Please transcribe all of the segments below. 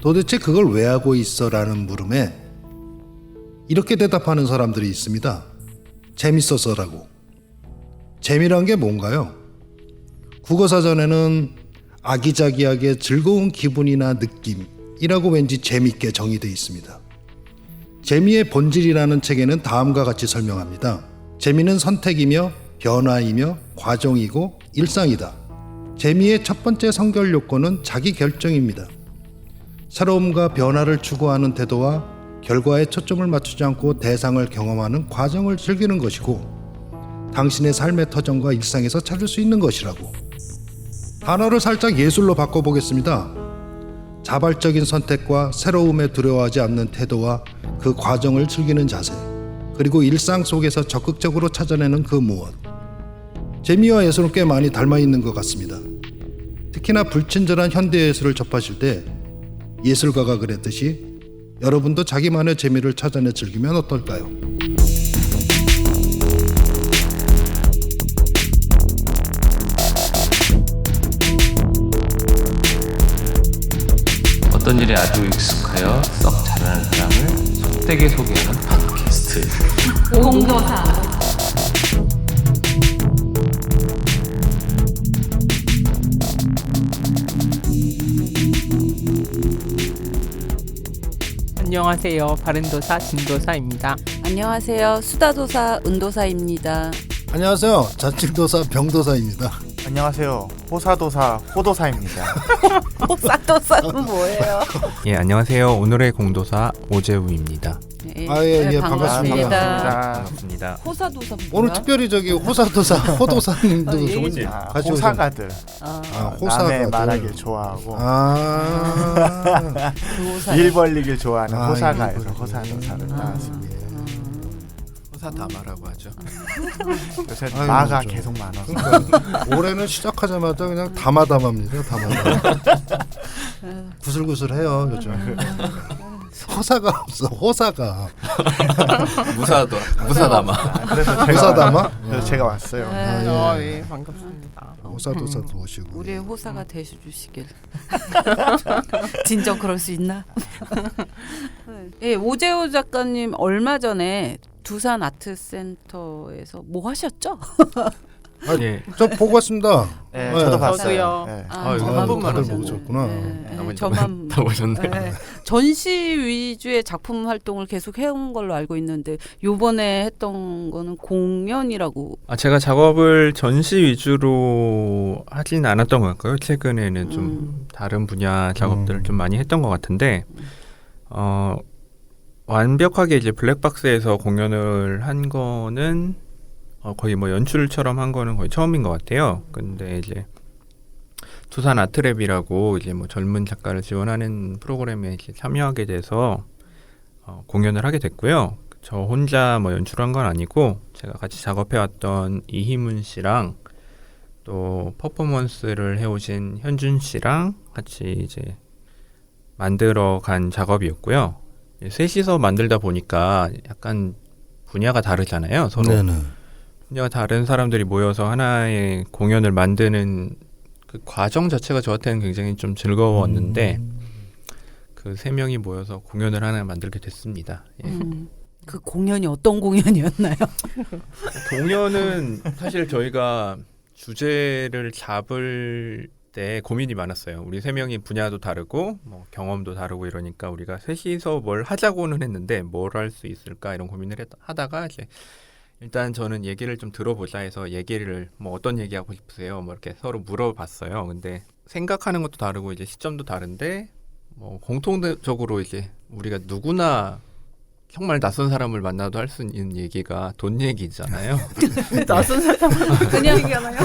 도대체 그걸 왜 하고 있어라는 물음에 이렇게 대답하는 사람들이 있습니다. 재밌어서라고. 재미란 게 뭔가요? 국어사전에는 아기자기하게 즐거운 기분이나 느낌이라고 왠지 재밌게 정의되어 있습니다. 재미의 본질이라는 책에는 다음과 같이 설명합니다. 재미는 선택이며 변화이며 과정이고 일상이다. 재미의 첫 번째 선결 요건은 자기 결정입니다. 새로움과 변화를 추구하는 태도와 결과에 초점을 맞추지 않고 대상을 경험하는 과정을 즐기는 것이고 당신의 삶의 터전과 일상에서 찾을 수 있는 것이라고. 단어를 살짝 예술로 바꿔보겠습니다. 자발적인 선택과 새로움에 두려워하지 않는 태도와 그 과정을 즐기는 자세, 그리고 일상 속에서 적극적으로 찾아내는 그 무엇. 재미와 예술은 꽤 많이 닮아 있는 것 같습니다. 특히나 불친절한 현대예술을 접하실 때 예술가가 그랬듯이 여러분도 자기만의 재미를 찾아내 즐기면 어떨까요? 어떤 일에 아주 익숙하여 썩 잘하는 사람을 속되게 소개하는 팟캐스트. 공도사. 안녕하세요. 바른도사 진도사입니다. 안녕하세요. 수다도사 은도사입니다. 안녕하세요. 자칭도사 병도사입니다. 안녕하세요. 호사도사 호도사입니다. 호사도사는 뭐예요? 예, 안녕하세요. 오늘의 공도사 오재우입니다. 네, 예, 반갑습니다. 반갑습니다. 호사도사 뭐야? 오늘 특별히 저기 호사도사, 호도사님도 예. 같이 호사가들. 호사가들. 남의 말하길 좋아하고 그 호사. 일 벌리길 좋아하는 호사가에서 일 벌리길. 호사도사를 따왔습니다. 호사다마라고 하죠. 요새 아유, 마가 그렇죠. 계속 많아서 그러니까 올해는 시작하자마자 그냥 다마다마입니다. 다마다마. 구슬구슬해요 요즘. 호사가 없어. 호사가. 무사다마. 그래서 제가 호사다마? 그래서 제가 왔어요. 예, 반갑습니다. 호사도사도 오시고. 우리의 호사가 되주시길. 진정 그럴 수 있나? 예, 오재호 작가님 얼마 전에 두산 아트센터에서 뭐 하셨죠? 예, 저 보고 왔습니다. 네, 네. 저도 저도요. 봤어요. 네. 저만 한번만 다들 보셨네. 보셨구나. 저만 다 보셨네. 네. 전시 위주의 작품 활동을 계속 해온 걸로 알고 있는데 요번에 했던 거는 공연이라고. 제가 작업을 전시 위주로 하진 않았던 것 같고요. 최근에는 좀 다른 분야 작업들을 좀 많이 했던 것 같은데 완벽하게 이제 블랙박스에서 공연을 한 거는 거의 뭐 연출처럼 한 거는 거의 처음인 것 같아요. 근데 이제 두산 아트랩이라고 이제 뭐 젊은 작가를 지원하는 프로그램에 이제 참여하게 돼서 공연을 하게 됐고요. 저 혼자 뭐 연출한 건 아니고 제가 같이 작업해왔던 이희문 씨랑 또 퍼포먼스를 해오신 현준 씨랑 같이 이제 만들어간 작업이었고요. 셋이서 만들다 보니까 약간 분야가 다르잖아요. 서로. 네네. 분야가 다른 사람들이 모여서 하나의 공연을 만드는 그 과정 자체가 저한테는 굉장히 좀 즐거웠는데 그 세 명이 모여서 공연을 하나 만들게 됐습니다. 예. 그 공연이 어떤 공연이었나요? 공연은 사실 저희가 주제를 잡을 때 고민이 많았어요. 우리 세 명이 분야도 다르고 뭐 경험도 다르고 이러니까 우리가 셋이서 뭘 하자고는 했는데 뭘 할 수 있을까 이런 고민을 하다가 이제 일단 저는 얘기를 좀 들어보자 해서 얘기를 뭐 어떤 얘기하고 싶으세요? 뭐 이렇게 서로 물어봤어요. 근데 생각하는 것도 다르고 이제 시점도 다른데 뭐 공통적으로 이제 우리가 누구나 정말 낯선 사람을 만나도 할 수 있는 얘기가 돈 얘기잖아요. 낯선 사람 그냥 얘기하나요?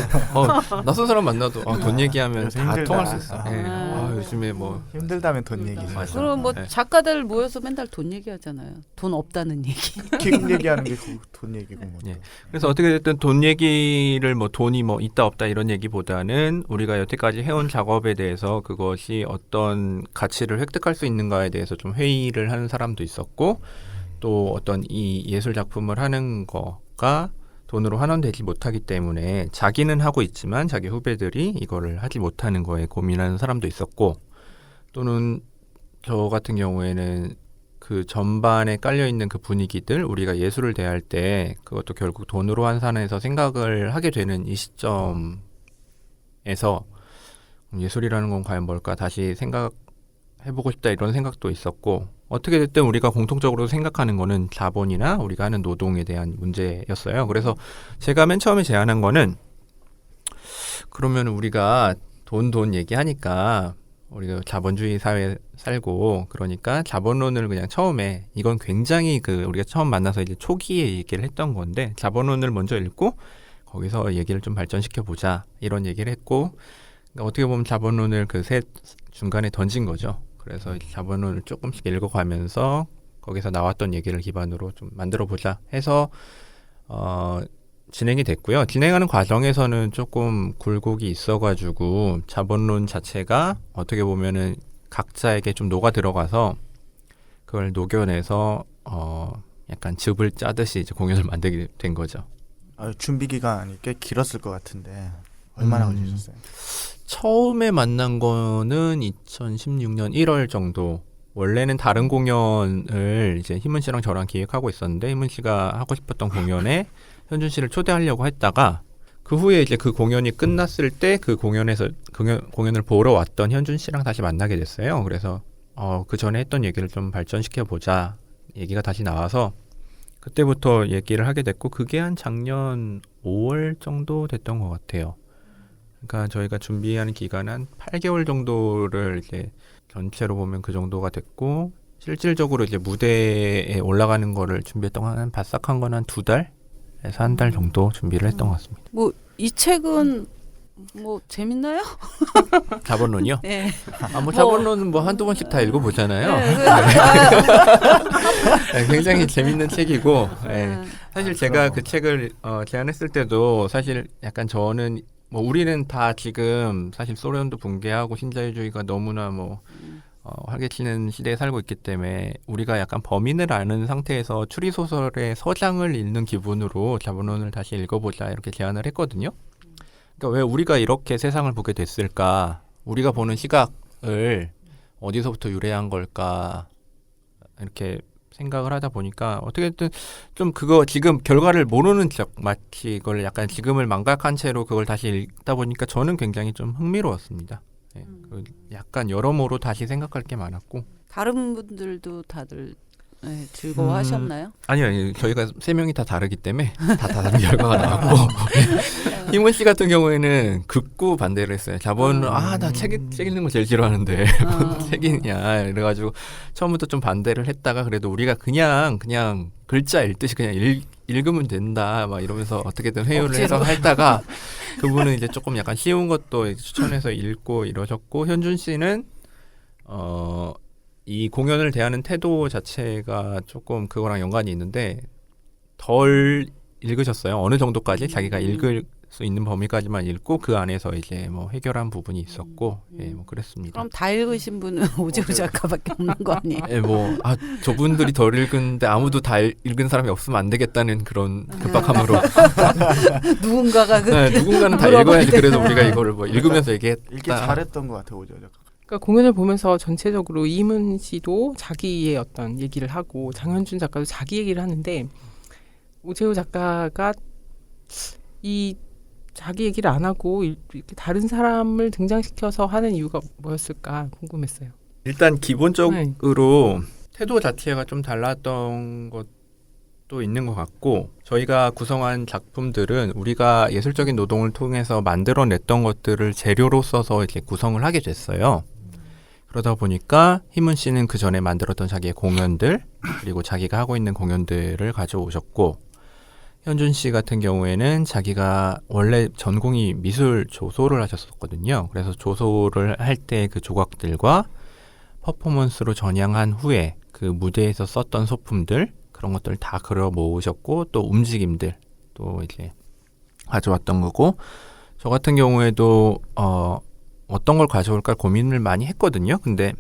낯선 사람 만나도 돈 얘기하면 요새 다 힘들다. 통할 수 있어. 예. 아. 요즘에 뭐 힘들다면 돈 얘기죠. 맞아. 그럼 뭐 네. 작가들 모여서 맨날 돈 얘기하잖아요. 돈 없다는 얘기. 기금 얘기하는 게 돈 얘기고 뭐. 예. 그래서 어떻게 됐든 돈 얘기를 뭐 돈이 뭐 있다 없다 이런 얘기보다는 우리가 여태까지 해온 작업에 대해서 그것이 어떤 가치를 획득할 수 있는가에 대해서 좀 회의를 하는 사람도 있었고 또 어떤 이 예술 작품을 하는 거가 돈으로 환원되지 못하기 때문에 자기는 하고 있지만 자기 후배들이 이거를 하지 못하는 거에 고민하는 사람도 있었고 또는 저 같은 경우에는 그 전반에 깔려 있는 그 분위기들 우리가 예술을 대할 때 그것도 결국 돈으로 환산해서 생각을 하게 되는 이 시점에서 예술이라는 건 과연 뭘까 다시 생각해보고 싶다 이런 생각도 있었고 어떻게 됐든 우리가 공통적으로 생각하는 거는 자본이나 우리가 하는 노동에 대한 문제였어요. 그래서 제가 맨 처음에 제안한 거는 그러면 우리가 돈 얘기하니까 우리가 자본주의 사회에 살고 그러니까 자본론을 그냥 처음에 이건 굉장히 그 우리가 처음 만나서 이제 초기에 얘기를 했던 건데 자본론을 먼저 읽고 거기서 얘기를 좀 발전시켜 보자 이런 얘기를 했고 그러니까 어떻게 보면 자본론을 그 셋 중간에 던진 거죠. 그래서 이제 자본론을 조금씩 읽어가면서 거기서 나왔던 얘기를 기반으로 좀 만들어 보자 해서 진행이 됐고요. 진행하는 과정에서는 조금 굴곡이 있어가지고 자본론 자체가 어떻게 보면은 각자에게 좀 녹아 들어가서 그걸 녹여내서 약간 즙을 짜듯이 이제 공연을 만들게 된 거죠. 준비 기간이 꽤 길었을 것 같은데 얼마나 걸리셨어요? 처음에 만난 거는 2016년 1월 정도. 원래는 다른 공연을 이제 희문 씨랑 저랑 기획하고 있었는데 희문 씨가 하고 싶었던 공연에 현준 씨를 초대하려고 했다가 그 후에 이제 그 공연이 끝났을 때 그 공연에서 공연을 보러 왔던 현준 씨랑 다시 만나게 됐어요. 그래서 그 전에 했던 얘기를 좀 발전시켜 보자 얘기가 다시 나와서 그때부터 얘기를 하게 됐고 그게 한 작년 5월 정도 됐던 것 같아요. 그러니까 저희가 준비하는 기간은 한 8개월 정도를 이제 전체로 보면 그 정도가 됐고 실질적으로 이제 무대에 올라가는 거를 준비했던 건 한 바싹한 건 한 2달에서 한 달 정도 준비를 했던 것 같습니다. 뭐 이 책은 뭐 재밌나요? 자본론이요? 네. 뭐 자본론은 뭐 한두 번씩 다 읽어보잖아요. 네, 굉장히 재밌는 책이고 사실 제가 그 책을 제안했을 때도 사실 약간 저는 뭐 우리는 다 지금 사실 소련도 붕괴하고 신자유주의가 너무나 뭐 활개치는 시대에 살고 있기 때문에 우리가 약간 범인을 아는 상태에서 추리소설의 서장을 읽는 기분으로 자본론을 다시 읽어보자 이렇게 제안을 했거든요. 그러니까 왜 우리가 이렇게 세상을 보게 됐을까? 우리가 보는 시각을 어디서부터 유래한 걸까? 이렇게 생각을 하다 보니까 어떻게든 좀 그거 지금 결과를 모르는 척 마치 이걸 약간 지금을 망각한 채로 그걸 다시 읽다 보니까 저는 굉장히 좀 흥미로웠습니다. 네. 약간 여러모로 다시 생각할 게 많았고 다른 분들도 다들 즐거워하셨나요? 아니요, 저희가 3명이 다 다르기 때문에 다 다른 결과가 나왔고 희문 씨 같은 경우에는 극구 반대를 했어요. 자본은 나 책 읽는 거 제일 싫어하는데 책 읽냐 이래가지고 처음부터 좀 반대를 했다가 그래도 우리가 그냥 글자 읽듯이 그냥 읽으면 된다 막 이러면서 어떻게든 회유를 해서 했다가 그분은 이제 조금 약간 쉬운 것도 추천해서 읽고 이러셨고 현준 씨는 이 공연을 대하는 태도 자체가 조금 그거랑 연관이 있는데 덜 읽으셨어요. 어느 정도까지 자기가 읽을 수 있는 범위까지만 읽고 그 안에서 이제 뭐 해결한 부분이 있었고 뭐 그랬습니다. 그럼 다 읽으신 분은 오재호 작가밖에 없는 거 아니에요? 저분들이 덜 읽은데 아무도 다 읽은 사람이 없으면 안 되겠다는 그런 급박함으로 누군가가 누군가는 다 읽어야지. 그래서 우리가 이거를 뭐 읽으면서 얘기했다. 읽기 잘했던 것 같아요, 오재호 작가. 그러니까 공연을 보면서 전체적으로 이문 씨도 자기의 어떤 얘기를 하고 장현준 작가도 자기 얘기를 하는데 오재호 작가가 이 자기 얘기를 안 하고 이렇게 다른 사람을 등장시켜서 하는 이유가 뭐였을까 궁금했어요. 일단 기본적으로 태도 자체가 좀 달랐던 것도 있는 것 같고 저희가 구성한 작품들은 우리가 예술적인 노동을 통해서 만들어냈던 것들을 재료로 써서 이제 구성을 하게 됐어요. 그러다 보니까 희문 씨는 그 전에 만들었던 자기의 공연들 그리고 자기가 하고 있는 공연들을 가져오셨고 현준 씨 같은 경우에는 자기가 원래 전공이 미술 조소를 하셨었거든요. 그래서 조소를 할 때 그 조각들과 퍼포먼스로 전향한 후에 그 무대에서 썼던 소품들 그런 것들을 다 그려 모으셨고 또 움직임들 또 이제 가져왔던 거고 저 같은 경우에도 어떤 걸 가져올까 고민을 많이 했거든요. 근데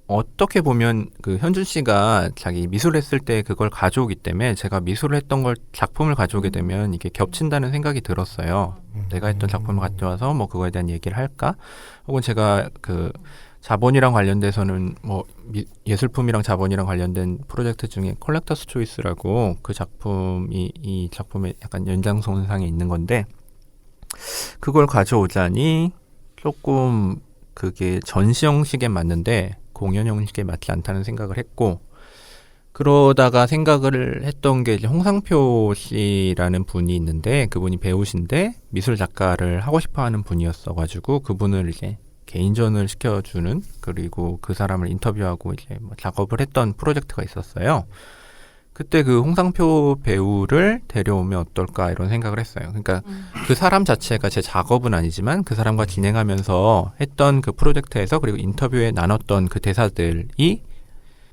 어떻게 보면 그 현준 씨가 자기 미술했을 때 그걸 가져오기 때문에 제가 미술을 했던 걸 작품을 가져오게 되면 이게 겹친다는 생각이 들었어요. 내가 했던 작품을 가져와서 뭐 그거에 대한 얘기를 할까? 혹은 제가 그 자본이랑 관련돼서는 뭐 예술품이랑 자본이랑 관련된 프로젝트 중에 컬렉터스 초이스라고 그 작품이 이 작품의 약간 연장선상에 있는 건데 그걸 가져오자니 조금 그게 전시 형식에 맞는데 공연 형식에 맞지 않다는 생각을 했고 그러다가 생각을 했던 게 이제 홍상표 씨라는 분이 있는데 그분이 배우신데 미술 작가를 하고 싶어하는 분이었어가지고 그분을 이제 개인전을 시켜주는 그리고 그 사람을 인터뷰하고 이제 뭐 작업을 했던 프로젝트가 있었어요. 그때 그 홍상표 배우를 데려오면 어떨까 이런 생각을 했어요. 그러니까 그 사람 자체가 제 작업은 아니지만 그 사람과 진행하면서 했던 그 프로젝트에서 그리고 인터뷰에 나눴던 그 대사들이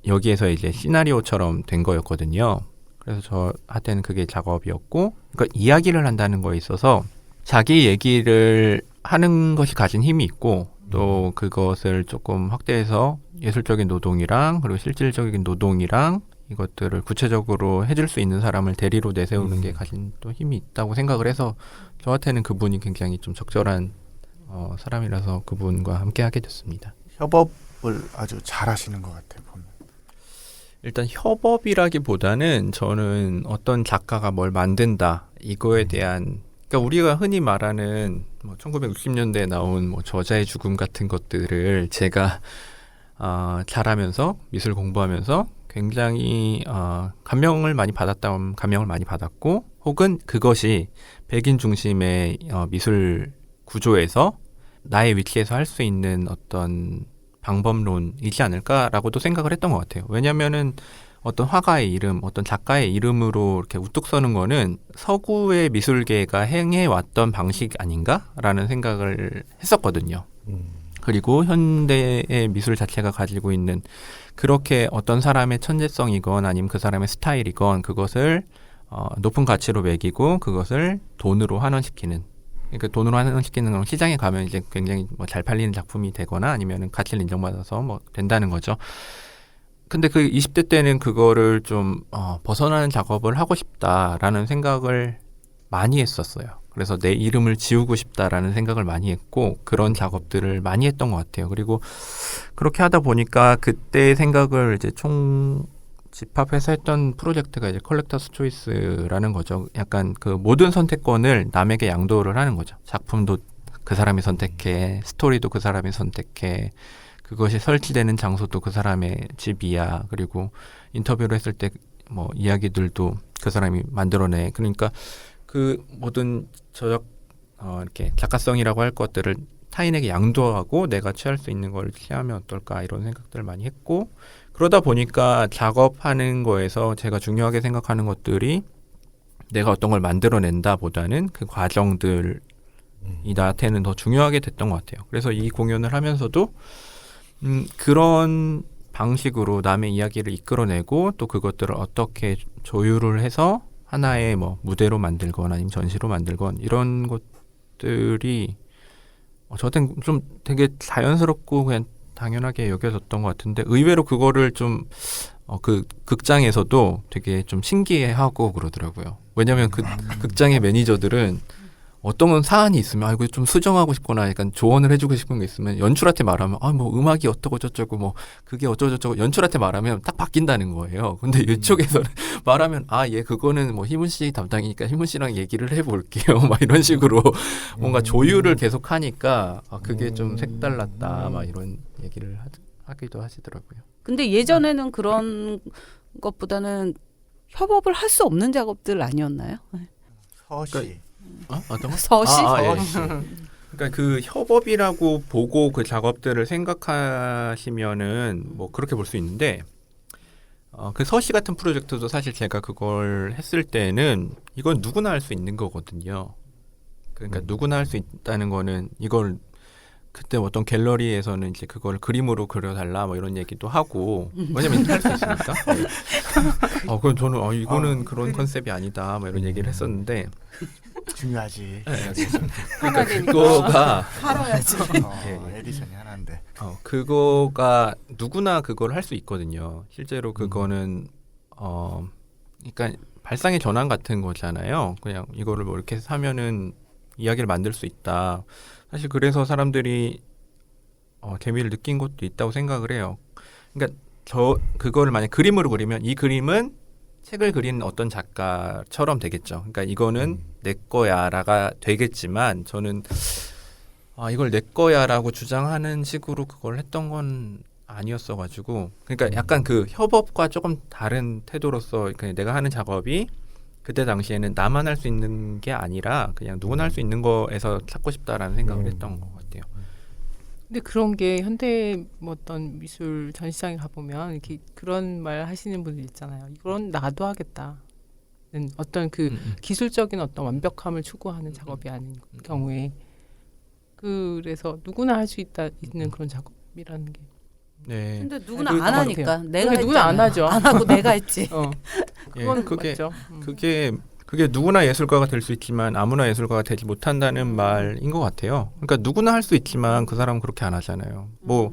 여기에서 이제 시나리오처럼 된 거였거든요. 그래서 저한테는 그게 작업이었고 그러니까 이야기를 한다는 거에 있어서 자기 얘기를 하는 것이 가진 힘이 있고 또 그것을 조금 확대해서 예술적인 노동이랑 그리고 실질적인 노동이랑 이것들을 구체적으로 해줄 수 있는 사람을 대리로 내세우는 게 가진 또 힘이 있다고 생각을 해서 저한테는 그분이 굉장히 좀 적절한 사람이라서 그분과 함께 하게 됐습니다. 협업을 아주 잘하시는 것 같아요. 보면. 일단 협업이라기보다는 저는 어떤 작가가 뭘 만든다 이거에 대한 그러니까 우리가 흔히 말하는 뭐 1960년대에 나온 뭐 저자의 죽음 같은 것들을 제가 잘하면서 미술 공부하면서 굉장히 감명을 많이 받았고 혹은 그것이 백인 중심의 미술 구조에서 나의 위치에서 할 수 있는 어떤 방법론이지 않을까라고도 생각을 했던 것 같아요. 왜냐하면은 어떤 화가의 이름, 어떤 작가의 이름으로 이렇게 우뚝 서는 거는 서구의 미술계가 행해왔던 방식 아닌가라는 생각을 했었거든요. 그리고 현대의 미술 자체가 가지고 있는 그렇게 어떤 사람의 천재성이건 아니면 그 사람의 스타일이건 그것을 높은 가치로 매기고 그것을 돈으로 환원시키는 그러니까 돈으로 환원시키는 건 시장에 가면 이제 굉장히 뭐 잘 팔리는 작품이 되거나 아니면 가치를 인정받아서 뭐 된다는 거죠. 근데 그 20대 때는 그거를 좀 벗어나는 작업을 하고 싶다라는 생각을 많이 했었어요. 그래서 내 이름을 지우고 싶다라는 생각을 많이 했고 그런 작업들을 많이 했던 것 같아요. 그리고 그렇게 하다 보니까 그때 생각을 이제 총 집합해서 했던 프로젝트가 이제 컬렉터스 초이스라는 거죠. 약간 그 모든 선택권을 남에게 양도를 하는 거죠. 작품도 그 사람이 선택해, 스토리도 그 사람이 선택해, 그것이 설치되는 장소도 그 사람의 집이야. 그리고 인터뷰를 했을 때 뭐 이야기들도 그 사람이 만들어내. 그러니까 그 모든 이렇게 작가성이라고 할 것들을 타인에게 양도하고 내가 취할 수 있는 걸 취하면 어떨까 이런 생각들을 많이 했고 그러다 보니까 작업하는 거에서 제가 중요하게 생각하는 것들이 내가 어떤 걸 만들어낸다 보다는 그 과정들이 나한테는 더 중요하게 됐던 것 같아요. 그래서 이 공연을 하면서도 그런 방식으로 남의 이야기를 이끌어내고 또 그것들을 어떻게 조율을 해서 하나의 뭐 무대로 만들건 아니면 전시로 만들건 이런 것들이 저한테는 좀 되게 자연스럽고 그냥 당연하게 여겨졌던 것 같은데 의외로 그거를 좀 그 극장에서도 되게 좀 신기해하고 그러더라고요. 왜냐하면 그 극장의 매니저들은 어떤 사안이 있으면 이거 좀 수정하고 싶거나 약간 조언을 해주고 싶은 게 있으면 연출한테 말하면 뭐 음악이 어떠고 저쩌고 뭐 그게 어쩌고 저쩌고 연출한테 말하면 딱 바뀐다는 거예요. 근데 이쪽에서는 말하면 얘 그거는 뭐 희문 씨 담당이니까 희문 씨랑 얘기를 해볼게요. 막 이런 식으로 뭔가 조율을 계속 하니까 그게 좀 색달랐다. 막 이런 얘기를 하기도 하시더라고요. 근데 예전에는 그런 것보다는 협업을 할 수 없는 작업들 아니었나요? 서시. 어떤 거? 서시? 그러니까 그 협업이라고 보고 그 작업들을 생각하시면은 뭐 그렇게 볼 수 있는데 그 서시 같은 프로젝트도 사실 제가 그걸 했을 때는 이건 누구나 할 수 있는 거거든요. 그러니까 누구나 할 수 있다는 거는 이걸 그때 어떤 갤러리에서는 이제 그걸 그림으로 그려달라 뭐 이런 얘기도 하고 왜냐면 할 수 있으니까. 그럼 저는 이거는 그런 컨셉이 아니다 뭐 이런 얘기를 했었는데 중요하지. 그러니까 그거가 팔아야지. 에디션이 하나인데. 그거가 누구나 그걸 할 수 있거든요. 실제로 그거는 그러니까 발상의 전환 같은 거잖아요. 그냥 이거를 뭐 이렇게 사면은 이야기를 만들 수 있다. 사실 그래서 사람들이 재미를 느낀 것도 있다고 생각을 해요. 그러니까 그거를 만약 그림으로 그리면 이 그림은 책을 그린 어떤 작가처럼 되겠죠. 그러니까 이거는 내 거야라가 되겠지만 저는 이걸 내 거야라고 주장하는 식으로 그걸 했던 건 아니었어가지고 그러니까 약간 그 협업과 조금 다른 태도로서 그러니까 내가 하는 작업이 그때 당시에는 나만 할 수 있는 게 아니라 그냥 누구나 할 수 있는 거에서 찾고 싶다라는 생각을 했던 것 같아요. 근데 그런 게 현대 뭐 어떤 미술 전시장에 가보면 이렇게 그런 말 하시는 분들 있잖아요. 이건 나도 하겠다. 어떤 그 기술적인 어떤 완벽함을 추구하는 작업이 아닌 경우에 그래서 누구나 할 수 있는 그런 작업이라는 게. 네. 근데 누구나 그- 안 하니까 내가 근데 누구나 안 하죠. 안 하고 내가 했지. 그건 예, 그게 맞죠. 그게 누구나 예술가가 될 수 있지만 아무나 예술가가 되지 못한다는 말인 것 같아요. 그러니까 누구나 할 수 있지만 그 사람은 그렇게 안 하잖아요. 뭐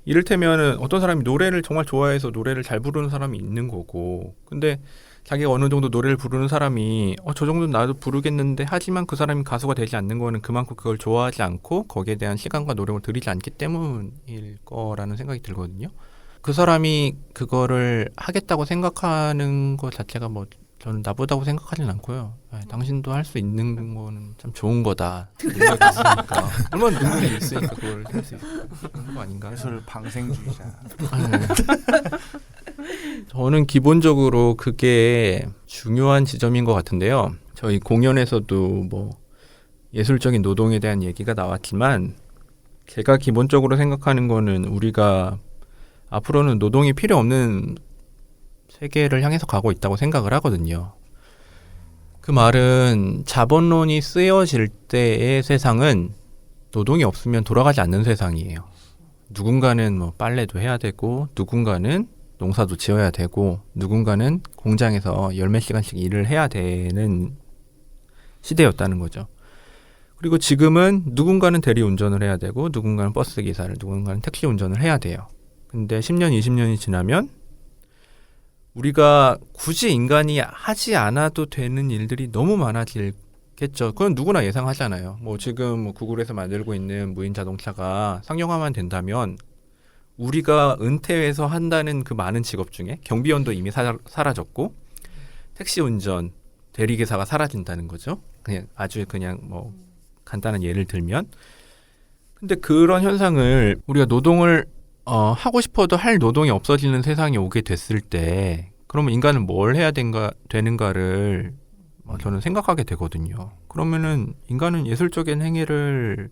이를테면은 어떤 사람이 노래를 정말 좋아해서 노래를 잘 부르는 사람이 있는 거고, 근데 자기가 어느 정도 노래를 부르는 사람이 저 정도는 나도 부르겠는데 하지만 그 사람이 가수가 되지 않는 거는 그만큼 그걸 좋아하지 않고 거기에 대한 시간과 노력을 들이지 않기 때문일 거라는 생각이 들거든요. 그 사람이 그거를 하겠다고 생각하는 것 자체가 뭐 저는 나쁘다고 생각하진 않고요. 당신도 할 수 있는 거는 참 좋은 거다. 능력이 있으니까. 얼마나 능력이 있으니까 그걸 할 수 있는 거 아닌가. 예술 방생주의자. 저는 기본적으로 그게 중요한 지점인 것 같은데요. 저희 공연에서도 뭐 예술적인 노동에 대한 얘기가 나왔지만 제가 기본적으로 생각하는 거는 우리가 앞으로는 노동이 필요 없는 세계를 향해서 가고 있다고 생각을 하거든요. 그 말은 자본론이 쓰여질 때의 세상은 노동이 없으면 돌아가지 않는 세상이에요. 누군가는 뭐 빨래도 해야 되고 누군가는 농사도 지어야 되고 누군가는 공장에서 열 몇 시간씩 일을 해야 되는 시대였다는 거죠. 그리고 지금은 누군가는 대리운전을 해야 되고 누군가는 버스 기사를 누군가는 택시 운전을 해야 돼요. 근데 10년, 20년이 지나면 우리가 굳이 인간이 하지 않아도 되는 일들이 너무 많아질겠죠. 그건 누구나 예상하잖아요. 뭐 지금 뭐 구글에서 만들고 있는 무인 자동차가 상용화만 된다면 우리가 은퇴해서 한다는 그 많은 직업 중에 경비원도 이미 사라졌고 택시 운전, 대리기사가 사라진다는 거죠. 그냥 뭐 간단한 예를 들면. 근데 그런 현상을 우리가 노동을 하고 싶어도 할 노동이 없어지는 세상이 오게 됐을 때 그러면 인간은 뭘 해야 되는가를 저는 생각하게 되거든요. 그러면은 인간은 예술적인 행위를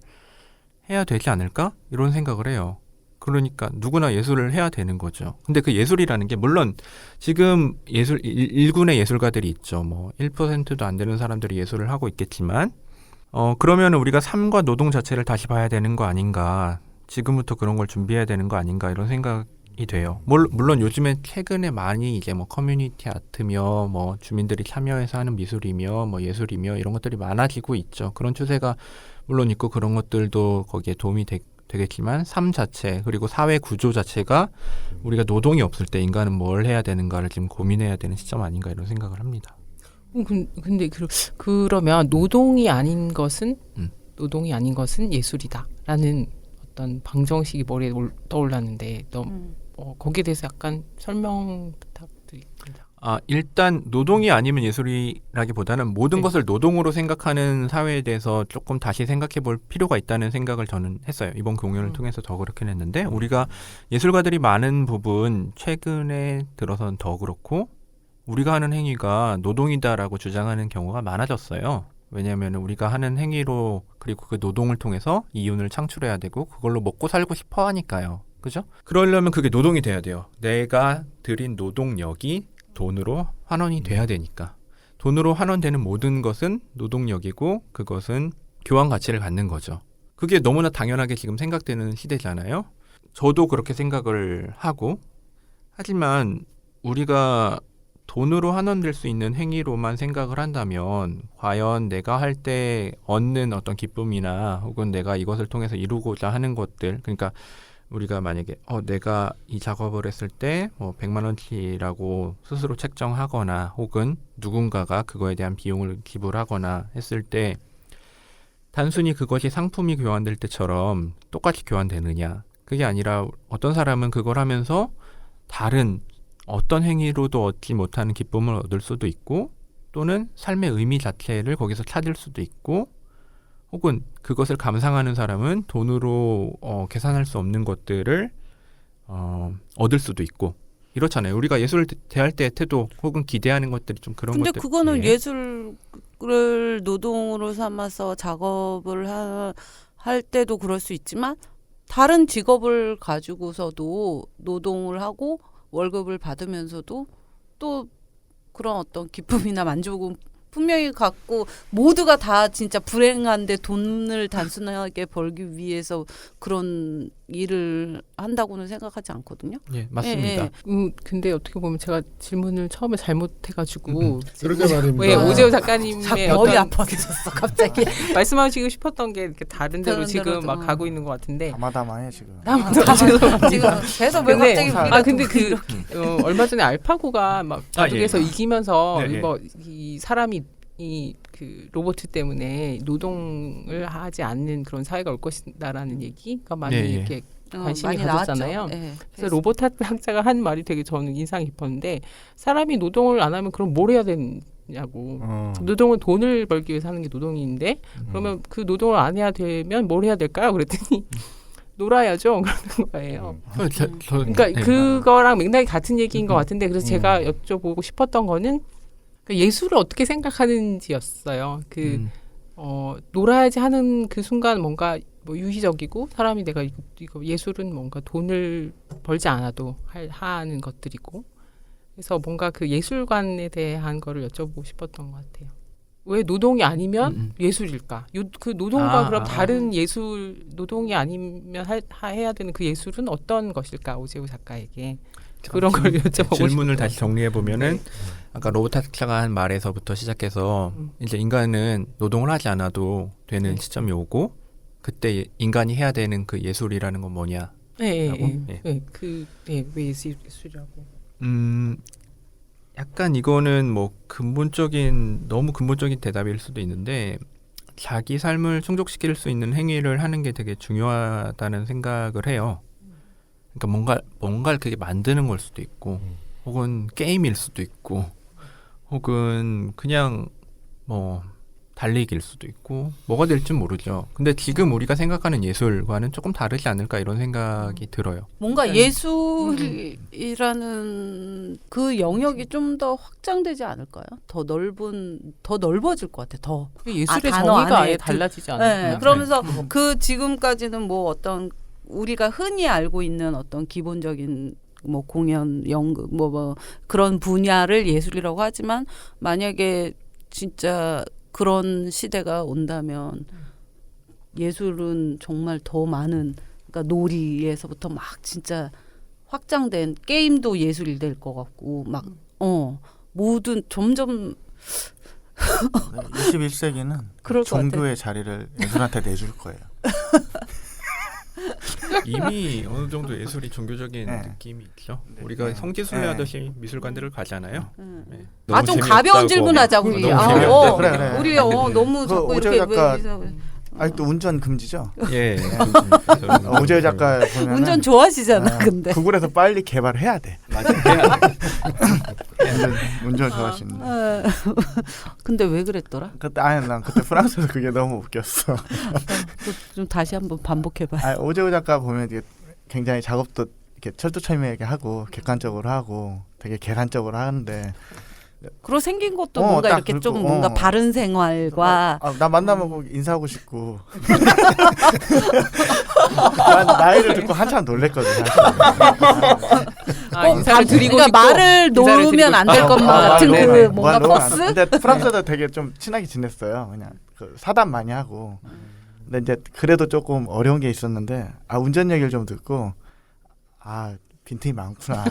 해야 되지 않을까? 이런 생각을 해요. 그러니까 누구나 예술을 해야 되는 거죠. 근데 그 예술이라는 게 물론 지금 일군의 예술가들이 있죠. 뭐 1%도 안 되는 사람들이 예술을 하고 있겠지만 그러면 우리가 삶과 노동 자체를 다시 봐야 되는 거 아닌가. 지금부터 그런 걸 준비해야 되는 거 아닌가 이런 생각이 돼요. 물론 요즘에 최근에 많이 이제 뭐 커뮤니티 아트며 뭐 주민들이 참여해서 하는 미술이며 뭐 예술이며 이런 것들이 많아지고 있죠. 그런 추세가 물론 있고 그런 것들도 거기에 도움이 되겠지만 삶 자체 그리고 사회 구조 자체가 우리가 노동이 없을 때 인간은 뭘 해야 되는가를 지금 고민해야 되는 시점 아닌가 이런 생각을 합니다. 근데 그러면 노동이 아닌 것은 예술이다라는 어떤 방정식이 머리에 떠올랐는데 거기에 대해서 약간 설명 부탁드립니다. 일단 노동이 아니면 예술이라기보다는 모든 것을 노동으로 생각하는 사회에 대해서 조금 다시 생각해 볼 필요가 있다는 생각을 저는 했어요. 이번 공연을 통해서 더 그렇게 했는데 우리가 예술가들이 많은 부분 최근에 들어서는 더 그렇고 우리가 하는 행위가 노동이다라고 주장하는 경우가 많아졌어요. 왜냐하면 우리가 하는 행위로 그리고 그 노동을 통해서 이윤을 창출해야 되고 그걸로 먹고 살고 싶어 하니까요. 그죠? 그러려면 그게 노동이 돼야 돼요. 내가 들인 노동력이 돈으로 환원이 돼야 되니까. 돈으로 환원되는 모든 것은 노동력이고 그것은 교환 가치를 갖는 거죠. 그게 너무나 당연하게 지금 생각되는 시대잖아요. 저도 그렇게 생각을 하고 하지만 우리가 돈으로 환원될 수 있는 행위로만 생각을 한다면 과연 내가 할 때 얻는 어떤 기쁨이나 혹은 내가 이것을 통해서 이루고자 하는 것들 그러니까 우리가 만약에 내가 이 작업을 했을 때 뭐 100만 원치라고 스스로 책정하거나 혹은 누군가가 그거에 대한 비용을 기부를 하거나 했을 때 단순히 그것이 상품이 교환될 때처럼 똑같이 교환되느냐 그게 아니라 어떤 사람은 그걸 하면서 다른 어떤 행위로도 얻지 못하는 기쁨을 얻을 수도 있고 또는 삶의 의미 자체를 거기서 찾을 수도 있고 혹은 그것을 감상하는 사람은 돈으로 계산할 수 없는 것들을 얻을 수도 있고 이렇잖아요. 우리가 예술을 대할 때의 태도 혹은 기대하는 것들이 좀 그런 근데 것들. 그거는 예. 예술을 노동으로 삼아서 작업을 할 때도 그럴 수 있지만 다른 직업을 가지고서도 노동을 하고 월급을 받으면서도 또 그런 어떤 기쁨이나 만족은 분명히 갖고 모두가 다 진짜 불행한데 돈을 단순하게 벌기 위해서 그런 일을 한다고는 생각하지 않거든요. 예, 맞습니다. 예, 근데 어떻게 보면 제가 질문을 처음에 잘못해가지고 그러게 말입니다. 왜 오재호 작가님의 머리 어떤 아파지셨어 갑자기. 말씀하시고 싶었던 게 이렇게 다른 데로 다른 지금 데로 막 좀. 가고 있는 것 같은데 다마다마해 지금. 지금 계속 왜 근데 갑자기 근데 그 얼마 전에 알파고가 막 바둑에서 예. 이기면서 네, 네. 이 사람이 그 로봇 때문에 노동을 하지 않는 그런 사회가 올 것이다라는 얘기가 많이 네, 예. 이렇게 관심이 많이 가졌잖아요. 나왔죠. 예. 그래서 로봇 학자가 한 말이 되게 저는 인상 깊었는데 사람이 노동을 안 하면 그럼 뭘 해야 되냐고. 노동은 돈을 벌기 위해서 하는 게 노동인데 그러면 그 노동을 안 해야 되면 뭘 해야 될까요? 그랬더니 놀아야죠. 그러는 거예요. 그러니까 네. 그거랑 맥락이 같은 얘기인 것 같은데 그래서 제가 여쭤보고 싶었던 거는 그 예술을 어떻게 생각하는지였어요. 놀아야지 하는 그 순간 뭔가 뭐 유희적이고 사람이 내가 이거 예술은 뭔가 돈을 벌지 않아도 하는 것들이고 그래서 뭔가 그 예술관에 대한 거를 여쭤보고 싶었던 것 같아요. 왜 노동이 아니면 예술일까? 그 노동과 그럼 다른 예술 노동이 아니면 해야 되는 그 예술은 어떤 것일까? 오재호 작가에게 그런 걸 여쭤보고 질문을 싶어요. 다시 정리해 보면은 아까 로봇 학자가 한 말에서부터 시작해서 이제 인간은 노동을 하지 않아도 되는 시점이 오고 그때 인간이 해야 되는 그 예술이라는 건 뭐냐? 네, 예. 왜 예술이라고? 약간 이거는 뭐 너무 근본적인 대답일 수도 있는데 자기 삶을 충족시킬 수 있는 행위를 하는 게 되게 중요하다는 생각을 해요. 그러니까 뭔가를 그게 만드는 걸 수도 있고 혹은 게임일 수도 있고 혹은 그냥 뭐 달리기일 수도 있고 뭐가 될진 모르죠. 근데 지금 우리가 생각하는 예술과는 조금 다르지 않을까 이런 생각이 들어요. 뭔가 예술이라는 그 영역이 좀 더 확장되지 않을까요? 더 넓어질 것 같아. 더. 예술의 단어 정의가 안에 아예 달라지지 않을까요? 네, 그러면서 그 지금까지는 뭐 어떤 우리가 흔히 알고 있는 어떤 기본적인 뭐 공연, 연극, 뭐 그런 분야를 예술이라고 하지만 만약에 진짜 그런 시대가 온다면 예술은 정말 더 많은 그러니까 놀이에서부터 막 진짜 확장된 게임도 예술이 될 것 같고 막 모든 점점 21세기는 그럴 것 같아. 종교의 자리를 예술한테 내줄 거예요. 이미 어느 정도 예술이 종교적인 네. 느낌이 있죠. 네. 우리가 네. 성지순례 네. 하듯이 미술관들을 가잖아요. 네. 아 좀 가벼운 질문하자 우리. 너무 아, 재미없다고. 그래. 우리 너무 그 자꾸 오재호 이렇게 작가 아직도 운전 금지죠? 예. 오재호 작가 보면 운전 좋아하시잖아. 근데 구글에서 빨리 개발해야 돼. 맞아. 해야 돼. 운전 좋아하시는. 근데 왜 그랬더라? 그때 난 그때 프랑스에서 그게 너무 웃겼어. 좀 다시 한번 반복해봐. 오재호 작가 보면 이게 굉장히 작업도 이렇게 철두철미하게 하고 객관적으로 하고 되게 계산적으로 하는데. 그리고 생긴 것도 뭔가 딱 이렇게 그리고, 좀 뭔가 바른 생활과 나 만나면 꼭 인사하고 싶고. 난 나이를 듣고 한참 놀랬거든. 인사를 드리고 그러니까 싶고 말을 놓으면 안 될 것만 같은 네, 그 네. 뭔가 말로 버스? 근데 프랑스도 되게 좀 친하게 지냈어요. 그냥 그 사담 많이 하고. 근데 이제 그래도 조금 어려운 게 있었는데 운전 얘기를 좀 듣고 빈틈이 많구나.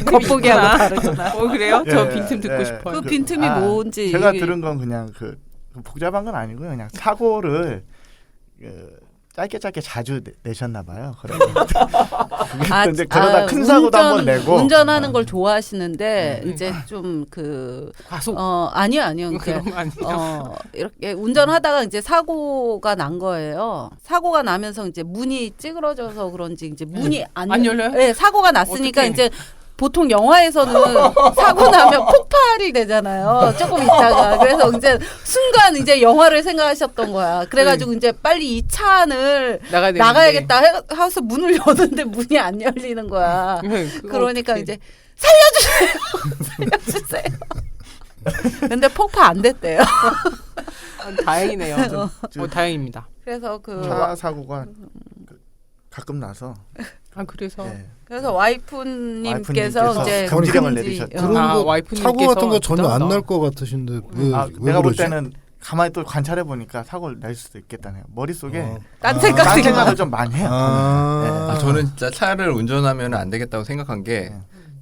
겉보기하고 다르구나. 그래요? 저 예, 빈틈 듣고 예. 싶어요. 그 빈틈이 뭔지 제가 이게- 들은 건 그냥 그 복잡한 건 아니고요. 그냥 사고를 짧게 자주 내셨나 봐요. 그래서 이제 그러다 큰 사고도 한번 내고 운전하는 걸 좋아하시는데 네. 이제 좀 그 과속 아니요. 그런 거 아니에요. 이렇게 운전하다가 이제 사고가 난 거예요. 사고가 나면서 이제 문이 찌그러져서 그런지 이제 문이 안 열려요? 네, 사고가 났으니까 어떡해. 이제 보통 영화에서는 사고 나면 폭발이 되잖아요. 조금 있다가. 그래서 이제 순간 이제 영화를 생각하셨던 거야. 그래가지고 이제 빨리 이 차 안을 나가야 되는데. 나가야겠다 해서 문을 여는데 문이 안 열리는 거야. 그거 그러니까 어떡해. 이제 살려주세요. 근데 폭파 안 됐대요. 다행이네요. 다행입니다. 그래서 차 사고가 가끔 나서 그래서 네. 그래서 와이프님께서 와이프님께서 이제 금지령을 금지, 내리셨죠. 그런 거 와이프님께서 사고 같은 거 전혀 안 대단하다. 날 것 같으신데 왜 내가 볼 그러지? 때는 가만히 또 관찰해 보니까 사고를 낼 수도 있겠다네요. 머릿속에 딴 딴 생각이 생각을 좀 많이 해요. 아, 저는 진짜 차를 운전하면 안 되겠다고 생각한 게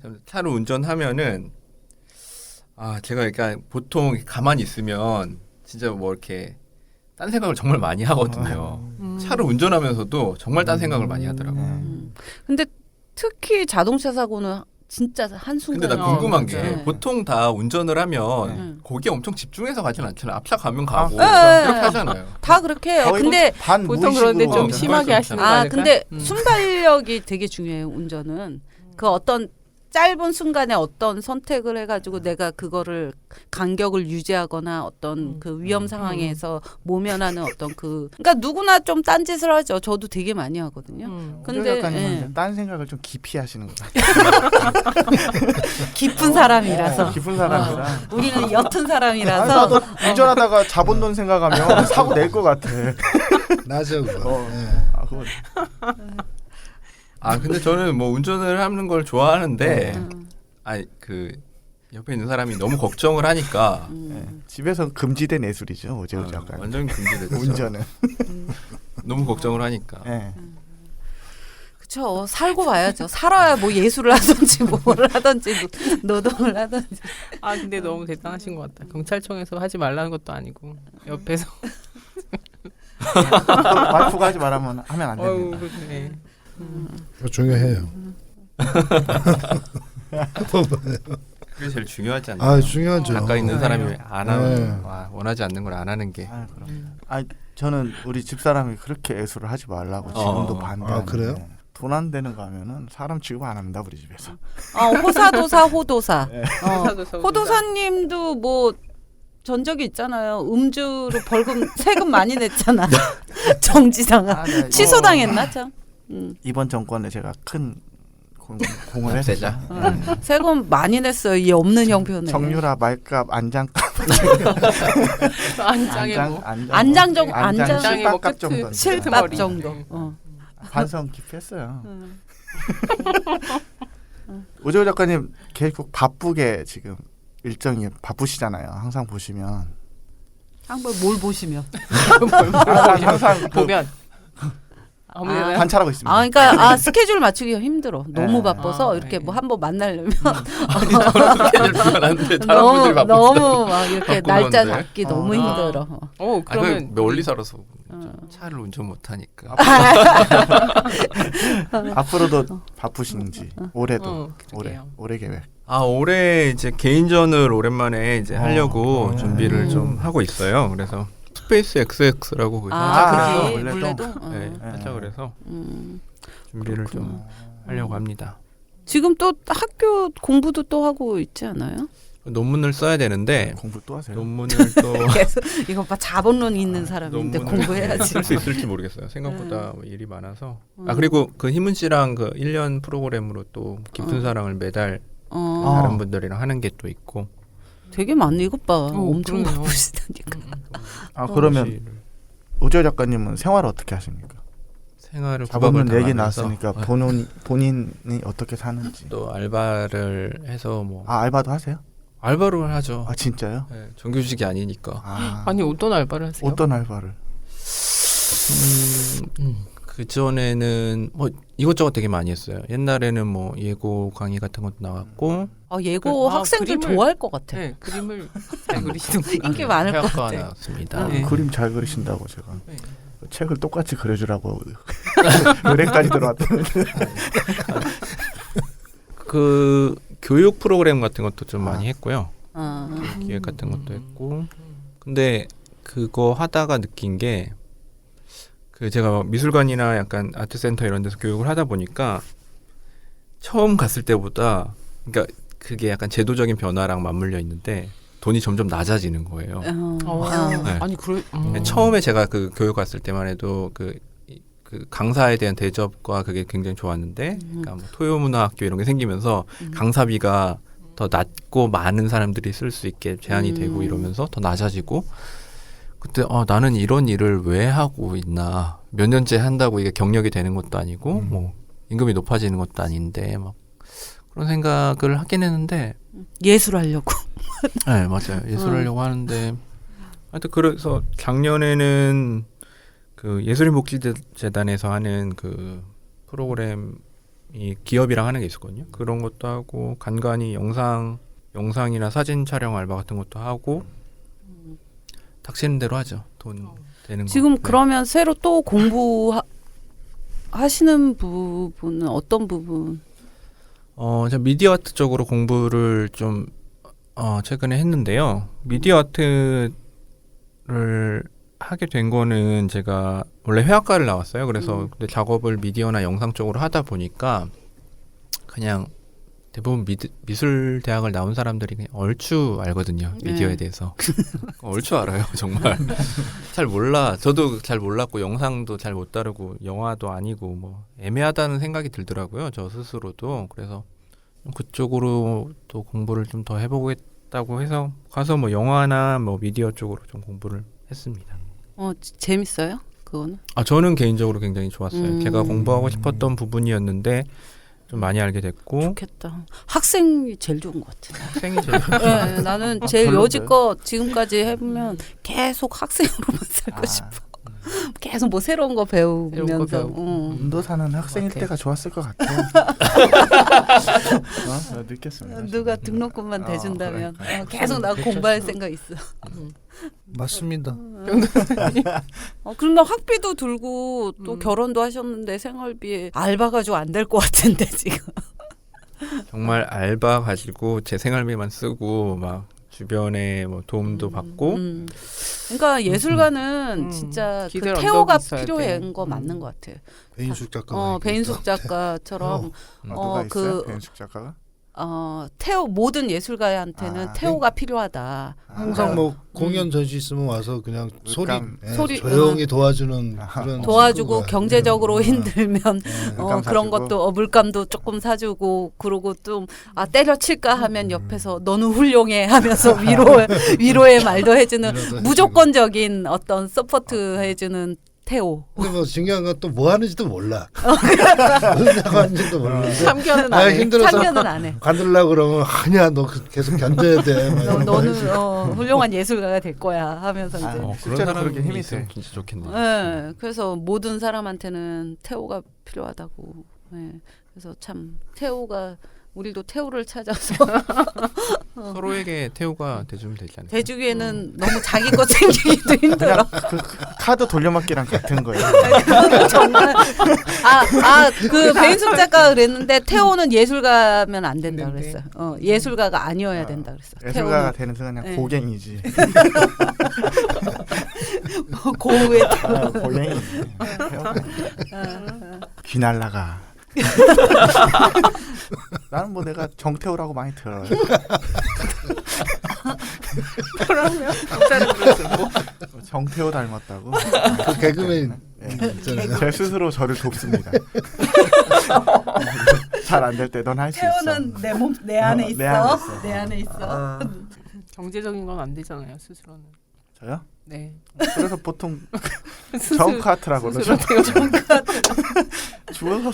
네. 차를 운전하면은 제가 그러니까 보통 가만히 있으면 진짜 뭐 이렇게 딴 생각을 정말 많이 하거든요. 차를 운전하면서도 정말 딴 생각을 많이 하더라고요. 근데 특히 자동차 사고는 진짜 한순간. 근데 나 궁금한 게 네. 보통 다 운전을 하면 네. 거기에 엄청 집중해서 가진 않잖아요. 앞차 가면 가고 네. 이렇게 하잖아요. 다 그렇게 해요. 거의 근데 반 보통 무의식으로 그런데 좀 어, 심하게 정말 하시는 거 아 아닐까? 근데 순발력이 되게 중요해요. 운전은 그 어떤 짧은 순간에 어떤 선택을 해가지고 내가 그거를 간격을 유지하거나 어떤 그 위험 상황에서 모면하는 어떤 그러니까 누구나 좀 딴짓을 하죠. 저도 되게 많이 하거든요. 근데 근데 예, 딴 생각을 좀 깊이 하시는 것 같아요. 깊은 사람이라서 깊은 사람이라. 우리는 옅은 아니, 사람이라서 나도 운전하다가 자본론 생각하면 사고 낼 것 같아. 맞아 그거. 어. 예. 그거 근데 저는 뭐 운전을 하는 걸 좋아하는데 그 옆에 있는 사람이 너무 걱정을 하니까 집에서 금지된 예술이죠. 오재호 작가. 완전 금지됐죠. 운전은. 너무 걱정을 하니까. 예. 그렇죠. 살고 봐야죠. 살아야 뭐 예술을 하든지 뭘 하든지 노동을 하든지. 근데 너무 대단하신 것 같다. 경찰청에서 하지 말라는 것도 아니고 옆에서. 와이프가 하지 말하면 하면 안 어우 됩니다. 그래. 그거 중요해요. 그게 제일 중요하지 않나요? 중요하죠. 가까이 있는 사람이 안 하는 네. 원하지 않는 걸 안 하는 게. 그럼. 저는 우리 집사람이 그렇게 예술을 하지 말라고 지금도 반대하는데 그래요? 돈 안 되는 거 하면은 사람 취급 안 합니다 우리 집에서. 호사도사 호도사. 호사도사, 호도사님도 뭐 전적이 있잖아요. 음주로 벌금 세금 많이 냈잖아. 정지당한 네. 취소당했나 참. 이번 정권에 제가 큰 공을 했었죠. 세금 많이 냈어요. 이 없는 형편에. 정유라 말값 안장값 안장에 뭐 안장 정도, 안장. 안장에 뭐 실밥값 끝 정도. 실밥 머리. 정도. 반성 깊했어요. 오재호 작가님 계속 바쁘게 지금 일정이 바쁘시잖아요. 항상 보시면 한번 뭘 보시면. 항상 보면 아무데나 관찰하고 있습니다. 그러니까 스케줄 맞추기가 힘들어. 너무 네. 바빠서 이렇게 뭐 한번 만나려면 스케줄 불안한데 다른 분들이 바쁘시다. 너무 막 이렇게 바쁜 날짜 건데. 잡기 너무 힘들어. 그러면 멀리 살아서 차를 운전 못하니까. 앞으로도 바쁘신지 올해도 그러게요. 올해 계획. 올해 이제 개인전을 오랜만에 이제 하려고 준비를 좀 하고 있어요. 그래서 스페이스 XX라고 그게 원래도? 원래도. 네, 하자 그래서 준비를 좀 하려고 합니다. 지금 또 학교 공부도 또 하고 있지 않아요? 논문을 써야 되는데 공부 또 하세요? 논문을 또 계속 이거 봐 자본론 있는 사람인데 공부해야지. 쓸 수 있을지 모르겠어요. 생각보다 일이 많아서. 그리고 그 희문 씨랑 그 1년 프로그램으로 또 깊은 사랑을 매달 다른 분들이랑 하는 게 또 있고. 되게 많네. 이것 봐. 엄청 그러네요. 바쁘시다니까. 그러면 오재호 작가님은 생활을 어떻게 하십니까? 생활을 자본론 구박을 얘기 당하면서 나왔으니까 본인이 어떻게 사는지. 또 알바를 해서 뭐 알바도 하세요? 알바를 하죠. 진짜요? 네, 정규직이 아니니까. 아니 어떤 알바를 하세요? 어떤 알바를? 그 전에는 뭐 이것저것 되게 많이 했어요. 옛날에는 뭐 예고 강의 같은 것도 나왔고 예고 아, 학생들 그림을- 좋아할 것 같아. 네, 그림을 잘 그리시는구나. 인기 많을 것 회화과 같아. 나왔습니다. 네. 그림 잘 그리신다고 제가 네. 책을 똑같이 그려주라고 의뢰까지 들어왔다는데. 그 교육 프로그램 같은 것도 좀 많이 했고요. 아. 기획 같은 것도 했고. 근데 그거 하다가 느낀 게 그 제가 미술관이나 약간 아트센터 이런 데서 교육을 하다 보니까 처음 갔을 때보다 그러니까 그게 약간 제도적인 변화랑 맞물려 있는데 돈이 점점 낮아지는 거예요. 네. 아니 그래. 처음에 제가 그 교육 갔을 때만 해도 그 강사에 대한 대접과 그게 굉장히 좋았는데 그러니까 뭐 토요문화학교 이런 게 생기면서 강사비가 더 낮고 많은 사람들이 쓸 수 있게 제한이 되고 이러면서 더 낮아지고 그때 나는 이런 일을 왜 하고 있나 몇 년째 한다고 이게 경력이 되는 것도 아니고 뭐 임금이 높아지는 것도 아닌데 막 그런 생각을 하긴 했는데 예술하려고. 네 맞아요 예술하려고 하는데 하여튼 그래서 작년에는 그 예술인복지재단에서 하는 그 프로그램이 기업이랑 하는 게 있었거든요. 그런 것도 하고 간간히 영상이나 사진 촬영 알바 같은 것도 하고 닥치는 대로 하죠. 돈 되는 거. 지금 네. 그러면 새로 또 하시는 부분은 어떤 부분? 저 미디어 아트 쪽으로 공부를 좀 최근에 했는데요. 미디어 아트를 하게 된 거는 제가 원래 회화과를 나왔어요. 그래서 근데 작업을 미디어나 영상 쪽으로 하다 보니까 그냥 대부분 미술 대학을 나온 사람들이 그냥 얼추 알거든요. 미디어에 네. 대해서. 얼추 알아요. 정말. 잘 몰라. 저도 잘 몰랐고 영상도 잘 못 다루고 영화도 아니고 뭐 애매하다는 생각이 들더라고요. 저 스스로도. 그래서 그쪽으로 또 공부를 좀 더 해보겠다고 해서 가서 뭐 영화나 뭐 미디어 쪽으로 좀 공부를 했습니다. 재밌어요? 그거는? 저는 개인적으로 굉장히 좋았어요. 제가 음. 공부하고 싶었던 부분이었는데 좀 많이 알게 됐고 좋겠다. 학생이 제일 좋은 것 같아. 학생이 제일 네, 나는 제일 별론데요? 여지껏 지금까지 해보면 계속 학생으로만 살고 싶어. 계속 뭐 새로운 거 배우면서. 배우고. 인도사는 학생일 같아. 때가 좋았을 것 같아요. 느꼈습니다. 누가 등록금만 대준다면 그러니까요. 계속 나 공부할 생각 있어. 맞습니다. 그러면 학비도 들고 또 결혼도 하셨는데 생활비에 알바 가지고 안 될 것 같은데 지금. 정말 알바 가지고 제 생활비만 쓰고 막 주변에 뭐 도움도 받고 그러니까 예술가는 진짜 그 기댈 태호가 언덕이 있어야 필요한 돼. 거 맞는 것 같아. 배인숙 작가. 배인숙 작가처럼 누가 있어요? 그 배인숙 작가가? 태호 모든 예술가한테는 태호가 필요하다. 항상 뭐 공연 전시 있으면 와서 그냥 소리, 조용히 도와주는 그런 도와주고 친구가. 경제적으로 힘들면 물감 그런 사주고. 것도 물감도 조금 사주고 그러고 좀 때려칠까 하면 옆에서 너는 훌륭해 하면서 위로의 말도 해주는 위로도 무조건적인 어떤 서포트 해주는 태호. 근데 뭐 중요한 건 또 뭐 하는지도 몰라. 무슨 하는지도 모르는데. 참견은 안 해. 힘들어서 참견은 안 해. 관둘라 그러면 아니야 너 계속 견뎌야 돼. 막 이런 거 너는 해주고. 훌륭한 예술가가 될 거야 하면서 이제. 그런 실제로 사람이 그렇게 힘이 있으면 돼. 진짜 좋겠네요. 네, 그래서 모든 사람한테는 태호가 필요하다고. 네, 그래서 참 태호가 우리도 태호를 찾아서 서로에게 태우가 돼주면 되지 않을까? 대주기에는 너무 자기 것 챙기기도 힘들어. 카드 돌려막기랑 같은 거예요. 정말 그 배인숙 작가가 그랬는데 태호는 예술가면 안 된다 그랬어요. 예술가가 아니어야 된다 그랬어. 예술가가 되는 순간 그냥 네. 고갱이지. 고우의 고갱이지. 귀 날라가. 나는 뭐 내가 정태호라고 많이 들어요. 정태호 닮았다고. 그 개그맨 네. 있잖아요. 제 스스로 저를 돕습니다. 잘 안 될 때 넌 할 수 있어. 태호는 내 안에 있어. 내 안에 있어. 내 안에 있어. 경제적인 건 안 되잖아요 스스로는. 저요? 네. 그래서 보통 정카트라고 그러죠.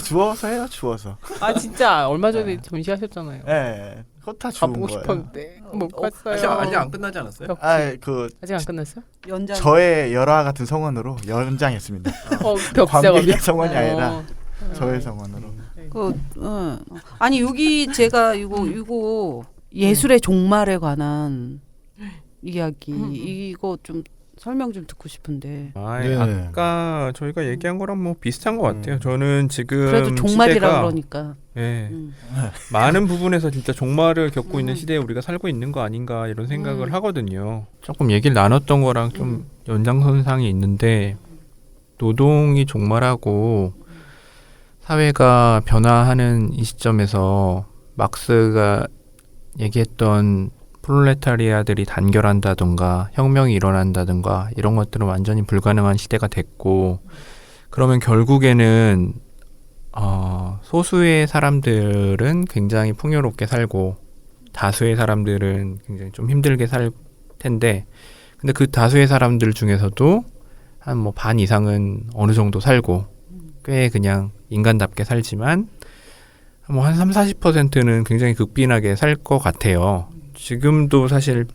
주워서 해요. 주워서. 아 진짜 얼마 전에 전시하셨잖아요. 예. 그거 다 주운 가보고 거예요. 싶었는데 못 갔어요. 아직 안 끝나지 않았어요? 그 아직 안 끝났어요? 연장. 저의 열화 같은 성원으로 연장했습니다. 벽사가 관객의 성원이 아니라 저의 성원으로. 아니 여기 제가 이거 예술의 종말에 관한 이야기 이거 좀 설명 좀 듣고 싶은데. 네. 아까 저희가 얘기한 거랑 뭐 비슷한 것 같아요. 저는 지금 그래도 종말이라 시대가, 그러니까. 예, 음. 많은 부분에서 진짜 종말을 겪고 있는 시대에 우리가 살고 있는 거 아닌가 이런 생각을 하거든요. 조금 얘기를 나눴던 거랑 좀 연장선상이 있는데 노동이 종말하고 사회가 변화하는 이 시점에서 막스가 얘기했던 프롤레타리아들이 단결한다든가 혁명이 일어난다든가 이런 것들은 완전히 불가능한 시대가 됐고, 그러면 결국에는 소수의 사람들은 굉장히 풍요롭게 살고 다수의 사람들은 굉장히 좀 힘들게 살 텐데, 근데 그 다수의 사람들 중에서도 한 뭐 반 이상은 어느 정도 살고 꽤 그냥 인간답게 살지만 뭐 한 30-40%는 굉장히 극빈하게 살 것 같아요. 지금도 사실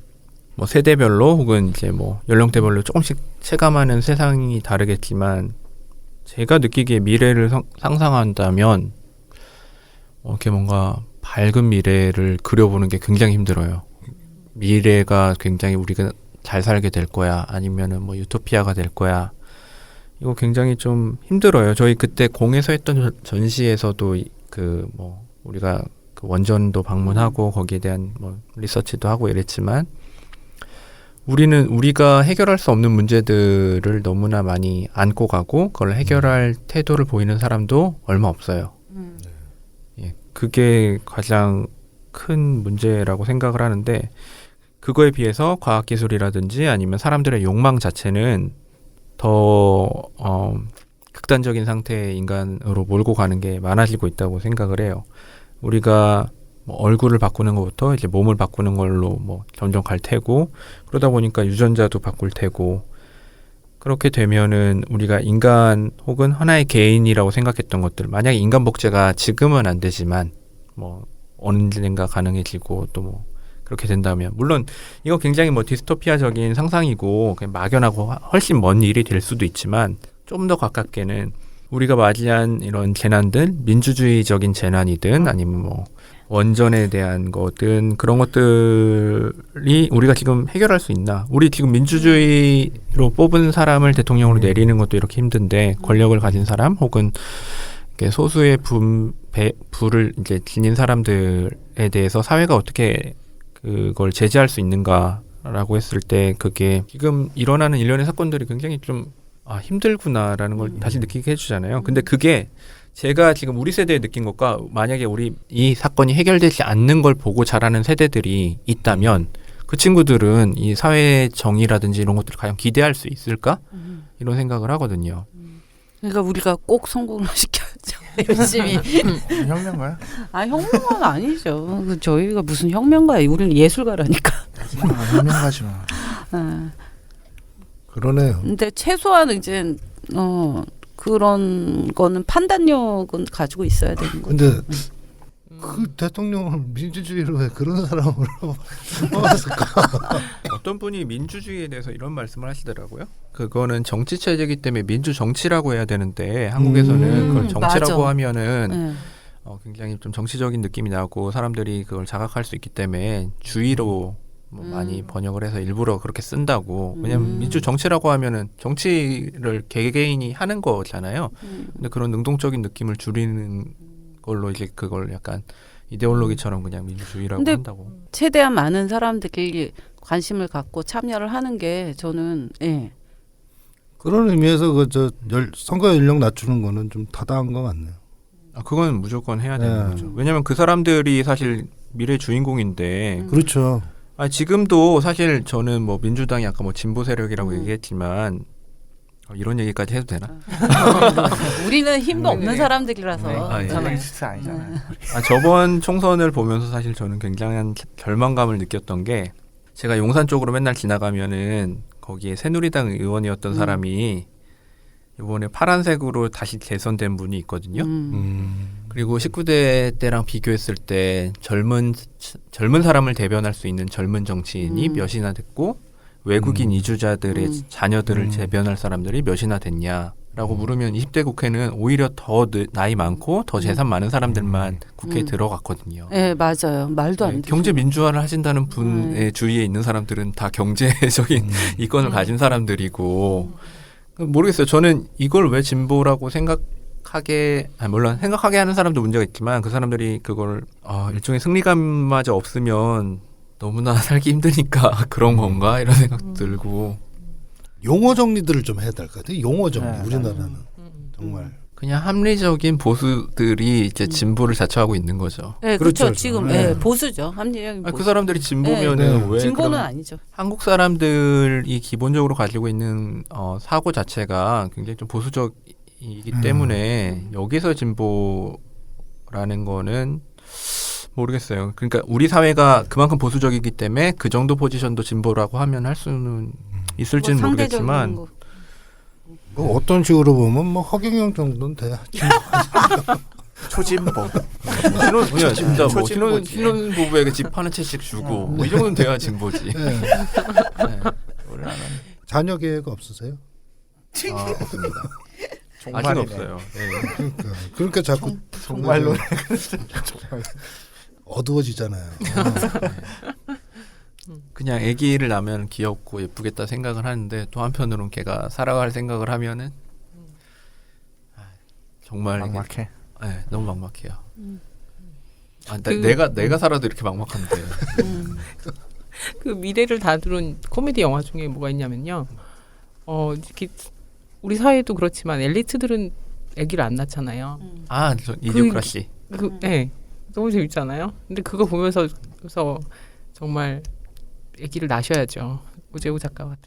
뭐 세대별로 혹은 이제 뭐 연령대별로 조금씩 체감하는 세상이 다르겠지만, 제가 느끼기에 미래를 상상한다면 이렇게 뭔가 밝은 미래를 그려보는 게 굉장히 힘들어요. 미래가 굉장히 우리가 잘 살게 될 거야, 아니면은 뭐 유토피아가 될 거야, 이거 굉장히 좀 힘들어요. 저희 그때 공에서 했던 전시에서도 그 뭐 우리가 그 원전도 방문하고 거기에 대한 뭐 리서치도 하고 이랬지만, 우리가 해결할 수 없는 문제들을 너무나 많이 안고 가고 그걸 해결할 태도를 보이는 사람도 얼마 없어요. 예, 그게 가장 큰 문제라고 생각을 하는데, 그거에 비해서 과학기술이라든지 아니면 사람들의 욕망 자체는 더 극단적인 상태의 인간으로 몰고 가는 게 많아지고 있다고 생각을 해요. 우리가 뭐 얼굴을 바꾸는 것부터 이제 몸을 바꾸는 걸로 뭐 점점 갈 테고, 그러다 보니까 유전자도 바꿀 테고, 그렇게 되면은 우리가 인간 혹은 하나의 개인이라고 생각했던 것들, 만약에 인간 복제가 지금은 안 되지만 뭐 언젠가 가능해지고 또 뭐 그렇게 된다면, 물론 이거 굉장히 뭐 디스토피아적인 상상이고 그냥 막연하고 훨씬 먼 일이 될 수도 있지만, 좀 더 가깝게는 우리가 맞이한 이런 재난들, 민주주의적인 재난이든 아니면 뭐 원전에 대한 거든 그런 것들이 우리가 지금 해결할 수 있나? 우리 지금 민주주의로 뽑은 사람을 대통령으로 내리는 것도 이렇게 힘든데, 권력을 가진 사람 혹은 이렇게 소수의 부를 이제 지닌 사람들에 대해서 사회가 어떻게 그걸 제재할 수 있는가라고 했을 때, 그게 지금 일어나는 일련의 사건들이 굉장히 좀 힘들구나라는 걸 다시 느끼게 해주잖아요. 근데 그게 제가 지금 우리 세대에 느낀 것과, 만약에 우리 이 사건이 해결되지 않는 걸 보고 자라는 세대들이 있다면 그 친구들은 이 사회의 정의라든지 이런 것들을 과연 기대할 수 있을까? 이런 생각을 하거든요. 그러니까 우리가 꼭 성공을 시켜야죠. 열심히. 혁명가요? 혁명가는 아니죠. 저희가 무슨 혁명가예요. 우리는 예술가라니까. 혁명가지 마. 그러네요. 근데 최소한 이제 그런 거는 판단력은 가지고 있어야 되는 거죠. 근데 그 대통령을 민주주의로 왜 그런 사람으로 뽑았을까? 어떤 분이 민주주의에 대해서 이런 말씀을 하시더라고요. 그거는 정치 체제이기 때문에 민주 정치라고 해야 되는데, 한국에서는 그걸 정치라고 맞아. 하면은 굉장히 좀 정치적인 느낌이 나고 사람들이 그걸 자각할 수 있기 때문에 주의로 뭐 많이 번역을 해서 일부러 그렇게 쓴다고. 왜냐면 민주 정치라고 하면은 정치를 개개인이 하는 거잖아요. 근데 그런 능동적인 느낌을 줄이는 걸로 이제 그걸 약간 이데올로기처럼 그냥 민주주의라고 근데 한다고. 최대한 많은 사람들이 관심을 갖고 참여를 하는 게 저는 그런 의미에서 선거 연령 낮추는 거는 좀 타당한 것 같네요. 그건 무조건 해야 되는 네. 거죠. 왜냐면 그 사람들이 사실 미래 주인공인데. 그렇죠. 지금도 사실 저는 뭐 민주당이 아까 뭐 진보 세력이라고 얘기했지만, 이런 얘기까지 해도 되나? 우리는 힘도 없는 사람들이라서. 예. 저는 진짜 아니잖아요. 저번 총선을 보면서 사실 저는 굉장한 절망감을 느꼈던 게, 제가 용산 쪽으로 맨날 지나가면은 거기에 새누리당 의원이었던 사람이 이번에 파란색으로 다시 재선된 분이 있거든요. 그리고 19대 때랑 비교했을 때 젊은 사람을 대변할 수 있는 젊은 정치인이 몇이나 됐고 외국인 이주자들의 자녀들을 대변할 사람들이 몇이나 됐냐라고 물으면 20대 국회는 오히려 더 나이 많고 더 재산 많은 사람들만 국회에 들어갔거든요. 네, 맞아요. 말도 안 네, 되죠. 경제 민주화를 하신다는 분의 주위에 있는 사람들은 다 경제적인 이권을 가진 사람들이고 모르겠어요. 저는 이걸 왜 진보라고 물론 생각하게 하는 사람도 문제가 있지만 그 사람들이 그걸 일종의 승리감마저 없으면 너무나 살기 힘드니까 그런 건가 이런 생각 들고 용어 정리들을 좀 해야 될 것 같아요. 용어 정리. 우리나라는 정말 그냥 합리적인 보수들이 이제 진보를 자처하고 있는 거죠. 네, 그렇죠. 그렇죠. 지금 네. 보수죠. 합리적인 보수. 그 사람들이 진보면은 네. 왜 진보는 그럼 아니죠. 한국 사람들이 기본적으로 가지고 있는 사고 자체가 굉장히 좀 보수적이기 때문에 여기서 진보라는 거는 모르겠어요. 그러니까 우리 사회가 그만큼 보수적이기 때문에 그 정도 포지션도 진보라고 하면 할 수는 있을지는 뭐 모르겠지만 거. 뭐 어떤 식으로 보면 뭐 허경영 정도는 돼야. 초진보. 그냥 진짜 뭐 초진보지. 신혼 부부에게 집 하는 채씩 주고 뭐 이 정도는 돼야 진보지. 네. 네. 자녀 계획 없으세요? 없습니다. 아직 정말이네. 없어요. 네. 그러니까 자꾸 정말로. 어두워지잖아요. 그냥 아기를 낳으면 귀엽고 예쁘겠다 생각을 하는데 또 한편으로는 걔가 살아갈 생각을 하면은 정말 막막해. 네, 너무 막막해요. 내가 살아도 이렇게 막막한데. 그 미래를 다루는 코미디 영화 중에 뭐가 있냐면요. 이렇게 우리 사회도 그렇지만 엘리트들은 아기를 안 낳잖아요. 저 이디오크라시. 네, 너무 재밌잖아요. 근데 그거 보면서 그래서 정말 아기를 낳으셔야죠. 오재호 작가 같은.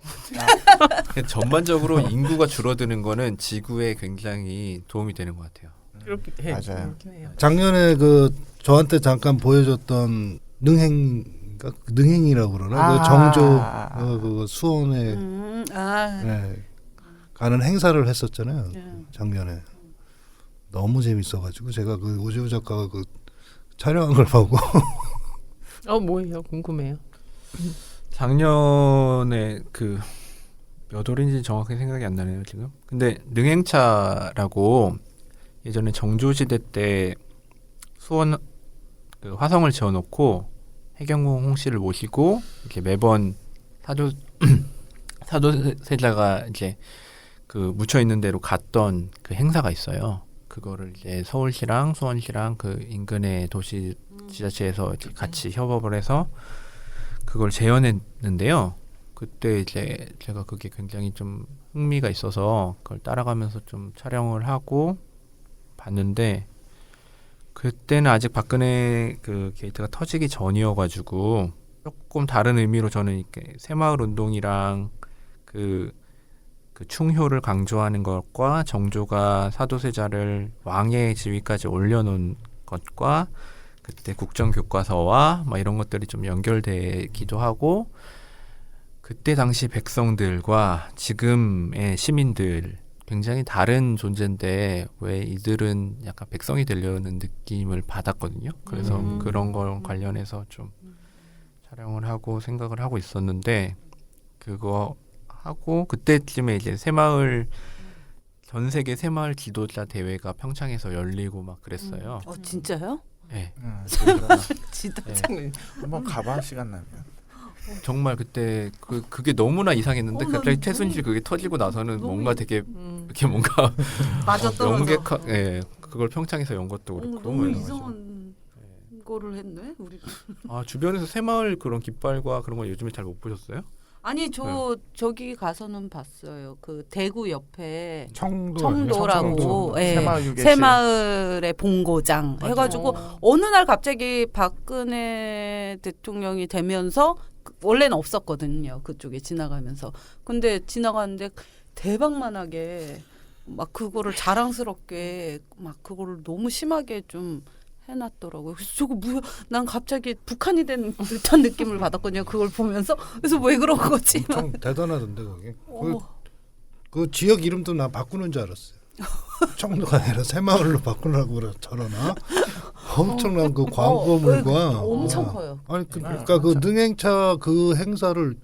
전반적으로 인구가 줄어드는 거는 지구에 굉장히 도움이 되는 것 같아요. 그렇게 해. 맞아요. 그렇긴 해요. 작년에 그 저한테 잠깐 보여줬던 능행이라고 그러나 그 정조 그 수원에 네, 가는 행사를 했었잖아요. 작년에 너무 재밌어가지고 제가 그 오재호 작가가 그 촬영한 걸 보고 뭐예요? 궁금해요. 작년에 그 몇 월인지 정확히 생각이 안 나네요 지금. 근데 능행차라고 예전에 정조시대 때 수원 그 화성을 지어놓고 해경궁 홍씨를 모시고 이렇게 매번 사도세자가 이제 그 묻혀 있는 대로 갔던 그 행사가 있어요. 그거를 이제 서울시랑 수원시랑 그 인근의 도시 지자체에서 이제 같이 협업을 해서 그걸 재현했는데요. 그때 이제 제가 그게 굉장히 좀 흥미가 있어서 그걸 따라가면서 좀 촬영을 하고 봤는데 그때는 아직 박근혜 그 게이트가 터지기 전이어가지고 조금 다른 의미로 저는 이렇게 새마을 운동이랑 그 충효를 강조하는 것과 정조가 사도세자를 왕의 지위까지 올려놓은 것과 그때 국정교과서와 막 이런 것들이 좀 연결되기도 하고 그때 당시 백성들과 지금의 시민들 굉장히 다른 존재인데 왜 이들은 약간 백성이 되려는 느낌을 받았거든요. 그래서 그런 걸 관련해서 좀 촬영을 하고 생각을 하고 있었는데 그거 하고 그때쯤에 이제 새마을 전 세계 새마을 지도자 대회가 평창에서 열리고 막 그랬어요. 진짜요? 네. 지도자. 한번 가봐 시간 나면. 정말 그때 그게 너무나 이상했는데 갑자기 최순실 그게 터지고 나서는 뭔가 되게 이렇게 뭔가 명백하 그걸 평창에서 연 것도 그렇고 너무 이상하죠. 이상한 거를 했네 우리가. 주변에서 새마을 그런 깃발과 그런 거 요즘에 잘 못 보셨어요? 아니 저기 가서는 봤어요. 그 대구 옆에 청도라고 청도라고 새마을 유계실. 새마을의 본고장 해가지고 어느 날 갑자기 박근혜 대통령이 되면서 원래는 없었거든요. 그쪽에 지나가면서. 근데 지나가는데 대박만하게 막 그거를 자랑스럽게 막 그거를 너무 심하게 좀 해놨더라고요. 그래서 저거 뭐야? 난 갑자기 북한이 된 듯한 느낌을 받았거든요. 그걸 보면서. 그래서 왜 그런 거지? 엄청 대단하던데 거기. 어. 그 지역 이름도 나 바꾸는 줄 알았어요. 청도가 아니라 새마을로 바꾸려고 저러나 엄청난 그 광고물과 엄청 커요. 아니 그러니까 그 능행차 그 행사를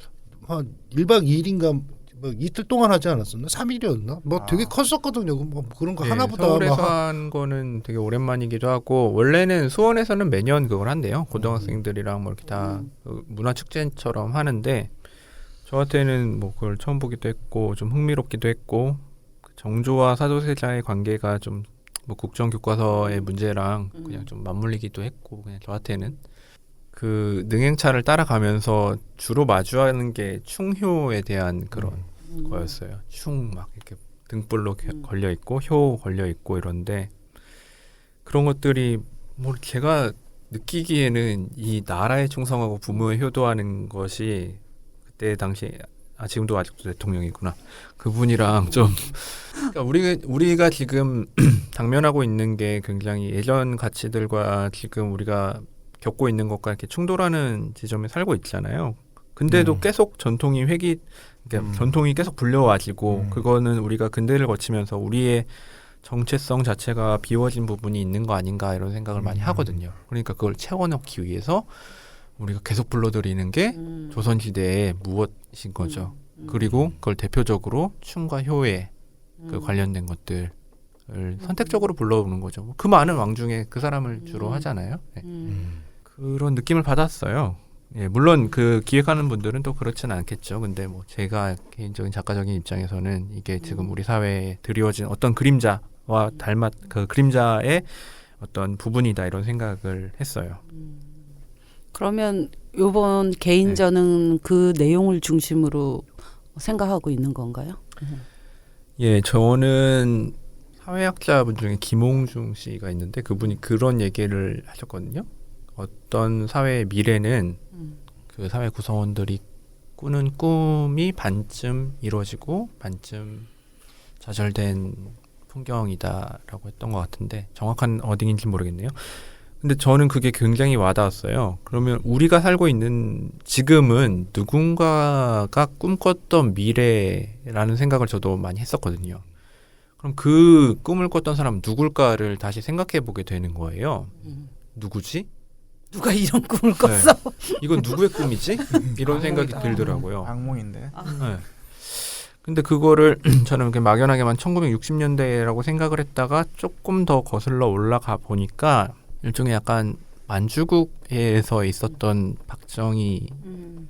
한 1박 2일인가 뭐 이틀 동안 하지 않았었나? 3일이었나? 뭐 되게 컸었거든요. 뭐 그런 거 예, 하나보다 서울에서 막 한 거는 되게 오랜만이기도 하고 원래는 수원에서는 매년 그걸 한대요. 고등학생들이랑 뭐 이렇게 다 문화 축제처럼 하는데 저한테는 뭐 그걸 처음 보기도 했고 좀 흥미롭기도 했고 정조와 사도세자의 관계가 좀 뭐 국정교과서의 문제랑 그냥 좀 맞물리기도 했고 그냥 저한테는 그 능행차를 따라가면서 주로 마주하는 게 충효에 대한 그런 거였어요. 충 막 이렇게 등불로 걸려 있고 효 걸려 있고 이런데 그런 것들이 뭐 제가 느끼기에는 이 나라에 충성하고 부모에 효도하는 것이 그때 당시 지금도 아직도 대통령이구나 그분이랑 좀 그러니까 우리가 지금 당면하고 있는 게 굉장히 예전 가치들과 지금 우리가 겪고 있는 것과 이렇게 충돌하는 지점에 살고 있잖아요. 근데도 계속 전통이 그러니까 전통이 계속 불려와지고 그거는 우리가 근대를 거치면서 우리의 정체성 자체가 비워진 부분이 있는 거 아닌가 이런 생각을 많이 하거든요. 그러니까 그걸 채워넣기 위해서 우리가 계속 불러들이는 게 조선시대의 무엇인 거죠. 그리고 그걸 대표적으로 충과 효에 그 관련된 것들을 선택적으로 불러오는 거죠. 그 많은 왕 중에 그 사람을 주로 하잖아요. 네. 그런 느낌을 받았어요. 예, 물론 그 기획하는 분들은 또 그렇지는 않겠죠. 근데 뭐 제가 개인적인 작가적인 입장에서는 이게 지금 우리 사회에 드리워진 어떤 그림자와 그 그림자의 어떤 부분이다 이런 생각을 했어요. 그러면 요번 개인전은 그 내용을 중심으로 생각하고 있는 건가요? 예, 저는 사회학자분 중에 김홍중 씨가 있는데 그분이 그런 얘기를 하셨거든요. 어떤 사회의 미래는 그 사회 구성원들이 꾸는 꿈이 반쯤 이루어지고 반쯤 좌절된 풍경이다라고 했던 것 같은데 정확한 어딩인지 모르겠네요. 근데 저는 그게 굉장히 와닿았어요. 그러면 우리가 살고 있는 지금은 누군가가 꿈꿨던 미래라는 생각을 저도 많이 했었거든요. 그럼 그 꿈을 꿨던 사람 누굴까를 다시 생각해 보게 되는 거예요. 누구지? 누가 이런 꿈을 꿨어? 이건 누구의 꿈이지? 이런 생각이 들더라고요. 악몽인데. 네. 근데 그거를 저는 이렇게 막연하게만 1960년대라고 생각을 했다가 조금 더 거슬러 올라가 보니까 일종의 약간 만주국에서 있었던 박정희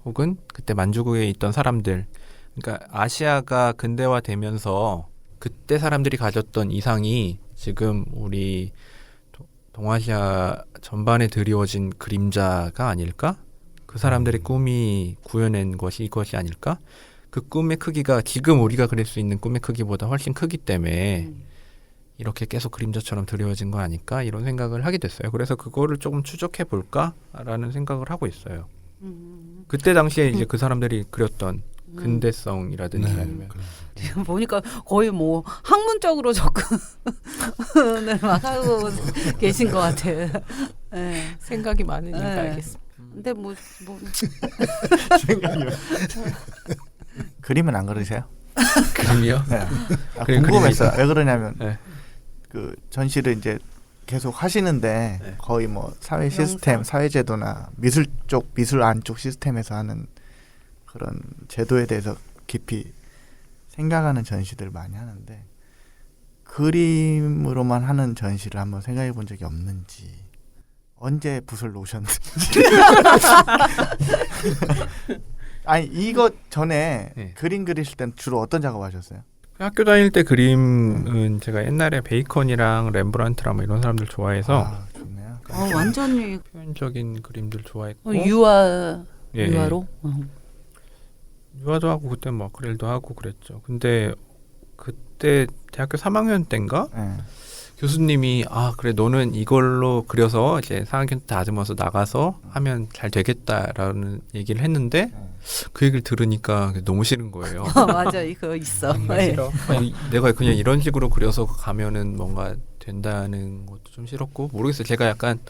혹은 그때 만주국에 있던 사람들, 그러니까 아시아가 근대화되면서 그때 사람들이 가졌던 이상이 지금 우리 동아시아 전반에 드리워진 그림자가 아닐까? 그 사람들의 꿈이 구현한 것이 이것이 아닐까? 그 꿈의 크기가 지금 우리가 그릴 수 있는 꿈의 크기보다 훨씬 크기 때문에 이렇게 계속 그림자처럼 드리워진 거 아닐까? 이런 생각을 하게 됐어요. 그래서 그거를 조금 추적해 볼까라는 생각을 하고 있어요. 그때 당시에 이제 그 사람들이 그렸던 근대성이라든지 아니면 지금 보니까 거의 뭐 학문적으로 접근을 막 하고 계신 것 같아요. 네. 생각이 많으니까 네. 알겠습니다. 근데 뭐 생각이 그림은 안 그리세요? 그림이요? 네. 그림 궁금했어요. 그림이- 왜 그러냐면 네. 그 전시를 이제 계속 하시는데 네. 거의 뭐 사회 시스템, 사회제도나 미술 쪽, 미술 안쪽 시스템에서 하는 그런 제도에 대해서 깊이 생각하는 전시들을 많이 하는데 그림으로만 하는 전시를 한번 생각해 본 적이 없는지 언제 붓을 놓으셨는지 아니 이거 전에 네. 그림 그리실 땐 주로 어떤 작업하셨어요? 학교 다닐 때 그림은 제가 옛날에 베이컨이랑 렘브란트랑 뭐 이런 사람들 좋아해서 아, 좋네요. 완전히 표현적인 그림들 좋아했고 예, 유화로. 유화도 하고 그때 뭐 아크릴도 하고 그랬죠. 근데 그때 대학교 3학년 때인가 네. 교수님이 그래 너는 이걸로 그려서 이제 상학견 다듬어서 나가서 하면 잘 되겠다라는 얘기를 했는데 그 얘기를 들으니까 너무 싫은 거예요. 맞아, 이거 있어. 네. 아니, 내가 그냥 이런 식으로 그려서 가면은 뭔가 된다는 것도 좀 싫었고 모르겠어요. 제가 약간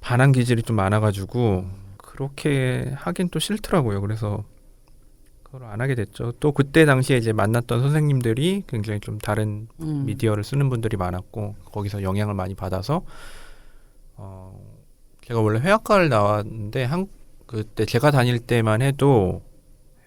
반항 기질이 좀 많아가지고 그렇게 하긴 또 싫더라고요. 그래서 그걸 안 하게 됐죠. 또 그때 당시에 이제 만났던 선생님들이 굉장히 좀 다른 미디어를 쓰는 분들이 많았고 거기서 영향을 많이 받아서 제가 원래 회화과를 나왔는데 그때 제가 다닐 때만 해도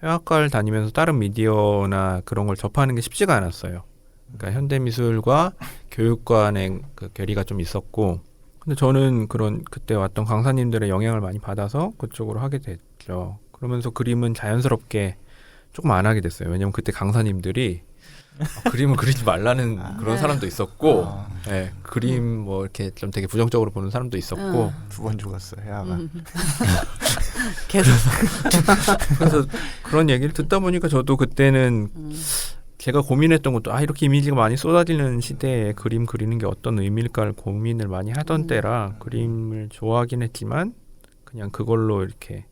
회화과를 다니면서 다른 미디어나 그런 걸 접하는 게 쉽지가 않았어요. 그러니까 현대미술과 교육관의 그 괴리가 좀 있었고 근데 저는 그런 그때 왔던 강사님들의 영향을 많이 받아서 그쪽으로 하게 됐죠. 그러면서 그림은 자연스럽게 조금 안 하게 됐어요. 왜냐면 그때 강사님들이 그림을 그리지 말라는 그런 사람도 있었고 네, 그림 뭐 이렇게 좀 되게 부정적으로 보는 사람도 있었고 2번 죽었어 해아가. 계속. 그래서 그런 얘기를 듣다 보니까 저도 그때는 제가 고민했던 것도 이렇게 이미지가 많이 쏟아지는 시대에 그림 그리는 게 어떤 의미일까를 고민을 많이 하던 때라 그림을 좋아하긴 했지만 그냥 그걸로 이렇게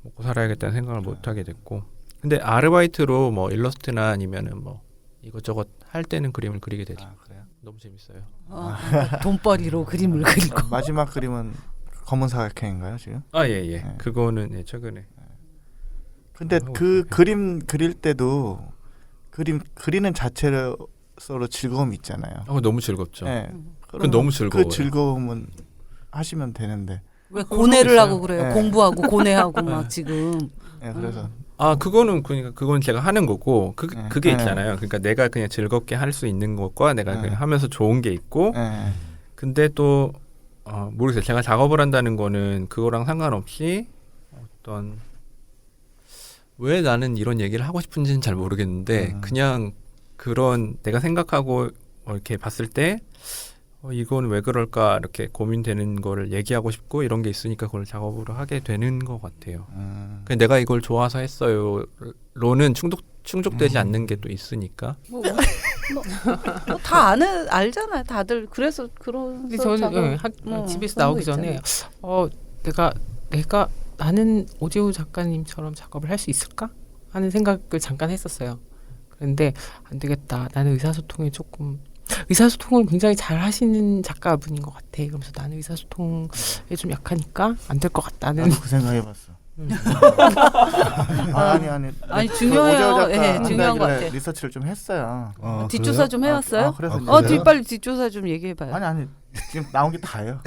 먹고 살아야겠다는 생각을 못 하게 됐고 근데 아르바이트로 뭐 일러스트나 아니면은 뭐 이것저것 할 때는 그림을 그리게 되죠. 그래요? 너무 재밌어요. 돈벌이로 그림을 그리고. 마지막 그림은 검은 사각형인가요 지금? 예. 네. 그거는 최근에. 근데 그 그림 그릴 때도 그림 그리는 자체로서 즐거움이 있잖아요. 너무 즐겁죠. 네. 그건 너무 즐거워요. 그 즐거움은 하시면 되는데. 왜 고뇌를 있어요. 하고 그래요? 네. 공부하고 고뇌하고 막 지금. 네, 그래서 그건 제가 하는 거고 그게 네. 있잖아요. 그러니까 내가 그냥 즐겁게 할 수 있는 것과 내가 그냥 하면서 좋은 게 있고 네. 근데 또 모르겠어요. 제가 작업을 한다는 거는 그거랑 상관없이 어떤 왜 나는 이런 얘기를 하고 싶은지는 잘 모르겠는데 그냥 그런 내가 생각하고 이렇게 봤을 때 이건 왜 그럴까 이렇게 고민되는 거를 얘기하고 싶고 이런 게 있으니까 그걸 작업으로 하게 되는 것 같아요. 그냥 내가 이걸 좋아서 했어요로는 충족되지 않는 게 또 있으니까. 다 알잖아요. 다들 그래서 그런. 근데 저는 집에서 나오기 전에 내가 나는 오재호 작가님처럼 작업을 할 수 있을까 하는 생각을 잠깐 했었어요. 그런데 안 되겠다. 나는 의사소통을 굉장히 잘 하시는 작가분인 것 같아. 그러면서 나는 의사소통에 좀 약하니까 안 될 것 같다는. 나도 그 생각해봤어. 아니 중요해요. 예, 중요한 것 같아. 리서치를 좀 했어요. 뒷조사 좀 해왔어요? 그래서 빨리 뒷조사 좀 얘기해봐요. 아니 지금 나온 게 다예요.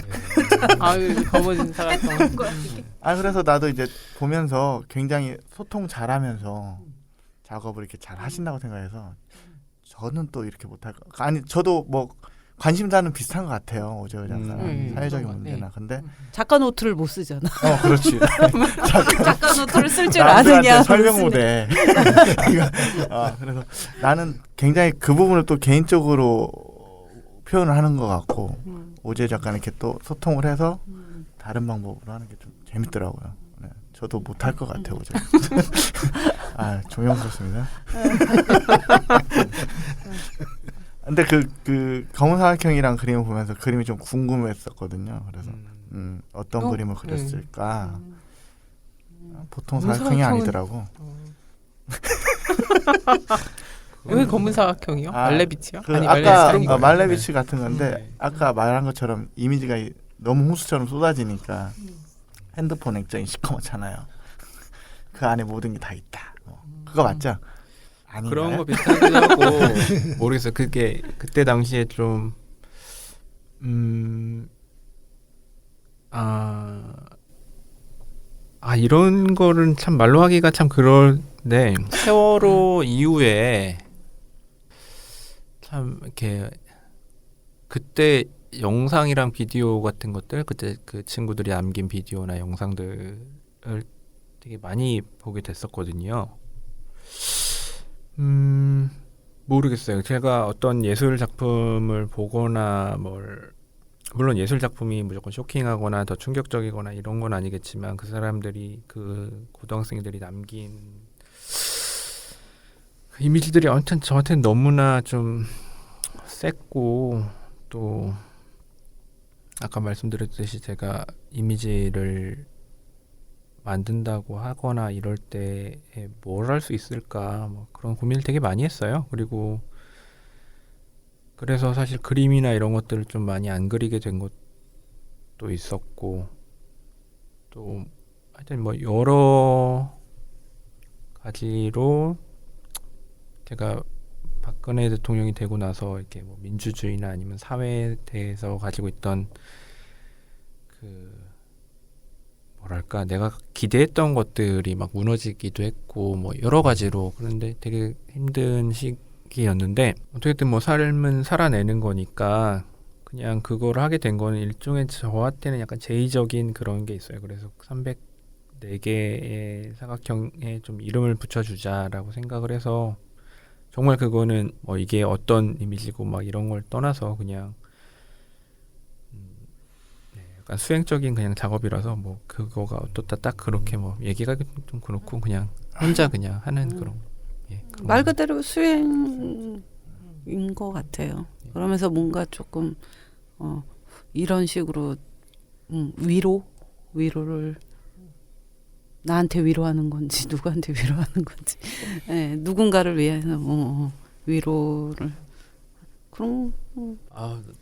검은 사각형. 그래서 나도 이제 보면서 굉장히 소통 잘하면서 작업을 이렇게 잘 하신다고 생각해서 저는 또 이렇게 못할 거. 저도 뭐 관심사는 비슷한 것 같아요. 오재호 작가랑 사회적인 문제나. 근데 작가 노트를 못 쓰잖아. 그렇지. 작가 노트를 쓸 줄 남들한테 아느냐. 설명 못해. 그래서 나는 굉장히 그 부분을 또 개인적으로 표현을 하는 것 같고 오재호 작가는 이렇게 또 소통을 해서 다른 방법으로 하는 게 좀 재밌더라고요. 네, 저도 못할 것 같아요. 오재호. 조용스럽습니다. 근데 그 검은 사각형이랑 그림을 보면서 그림이 좀 궁금했었거든요. 그래서 어떤 그림을 그렸을까. 보통 사각형이 아니더라고. 왜 검은 사각형이요? 말레비치요? 아까 말레비치 같은 건데 아까 말한 것처럼 이미지가 너무 홍수처럼 쏟아지니까 핸드폰 액정이 시커멓잖아요. 그 안에 모든 게 다 있다. 그거 맞죠? 아닌가요? 그런 거 비슷하기도 하고 모르겠어요. 그게 그때 당시에 좀 이런 거는 참 말로 하기가 참 그런데 세월호 이후에 참 이렇게 그때 영상이랑 비디오 같은 것들 그때 그 친구들이 남긴 비디오나 영상들을 되게 많이 보게 됐었거든요. 모르겠어요. 제가 어떤 예술 작품을 보거나 물론 예술 작품이 무조건 쇼킹하거나 더 충격적이거나 이런 건 아니겠지만 그 사람들이 그 고등학생들이 남긴 그 이미지들이 아무튼 저한테는 너무나 좀 셌고 또 아까 말씀드렸듯이 제가 이미지를 만든다고 하거나 이럴 때에 뭘 할 수 있을까 뭐 그런 고민을 되게 많이 했어요. 그리고 그래서 사실 그림이나 이런 것들을 좀 많이 안 그리게 된 것도 있었고 또 하여튼 뭐 여러 가지로 제가 박근혜 대통령이 되고 나서 이렇게 뭐 민주주의나 아니면 사회에 대해서 가지고 있던 그 뭐랄까 내가 기대했던 것들이 막 무너지기도 했고 뭐 여러 가지로 그런데 되게 힘든 시기였는데 어떻게든 뭐 삶은 살아내는 거니까 그냥 그걸 하게 된 거는 일종의 저한테는 약간 제의적인 그런 게 있어요. 그래서 304개의 사각형에 좀 이름을 붙여주자라고 생각을 해서 정말 그거는 뭐 이게 어떤 이미지고 막 이런 걸 떠나서 그냥 약간 수행적인 그냥 작업이라서 뭐 그거가 어떻다 딱 그렇게 뭐 얘기가 좀 그렇고 그냥 혼자 그냥 하는 그런 그런 말 그대로 수행인 것 같아요. 그러면서 뭔가 조금 이런 식으로 위로를 나한테 위로하는 건지 누구한테 위로하는 건지 누군가를 위해서 위로를 그런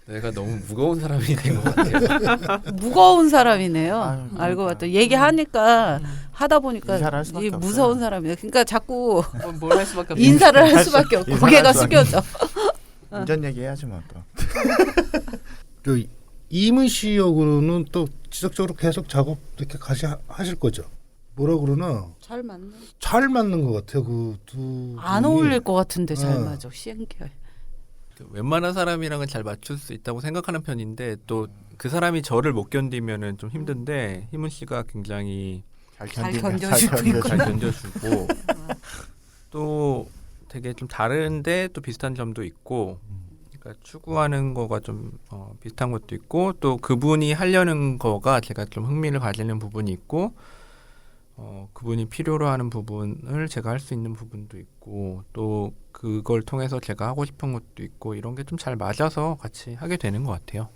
내가 너무 무거운 사람이 된 것 같아요. 무거운 사람이네요. 아유, 알고 그러니까. 봤더니 얘기하니까 하다 보니까 인사를 할 수밖에 이 무서운 사람이에요. 그러니까 자꾸 뭘 할 수밖에 없어. 인사를 할 수밖에 없고 인사를 고개가 할 수밖에 숙여져. 운전 얘기해야지 뭐 또. 그 이문 씨 역으로는 또 지속적으로 계속 작업 이렇게 같이 하실 거죠. 뭐라 그러나 잘 맞네. 잘 맞는 것 같아요. 그두 안 어울릴 것 같은데 잘 어. 맞아. 신기해. 웬만한 사람이랑은 잘 맞출 수 있다고 생각하는 편인데 또 그 사람이 저를 못 견디면은 좀 힘든데 희문 씨가 굉장히 잘 견디면 견뎌주고 있구나. 잘 견뎌주고 또 되게 좀 다른데 또 비슷한 점도 있고 그러니까 추구하는 거가 좀 비슷한 것도 있고 또 그분이 하려는 거가 제가 좀 흥미를 가지는 부분이 있고 그분이 필요로 하는 부분을 제가 할 수 있는 부분도 있고 또 그걸 통해서 제가 하고 싶은 것도 있고 이런 게 좀 잘 맞아서 같이 하게 되는 것 같아요.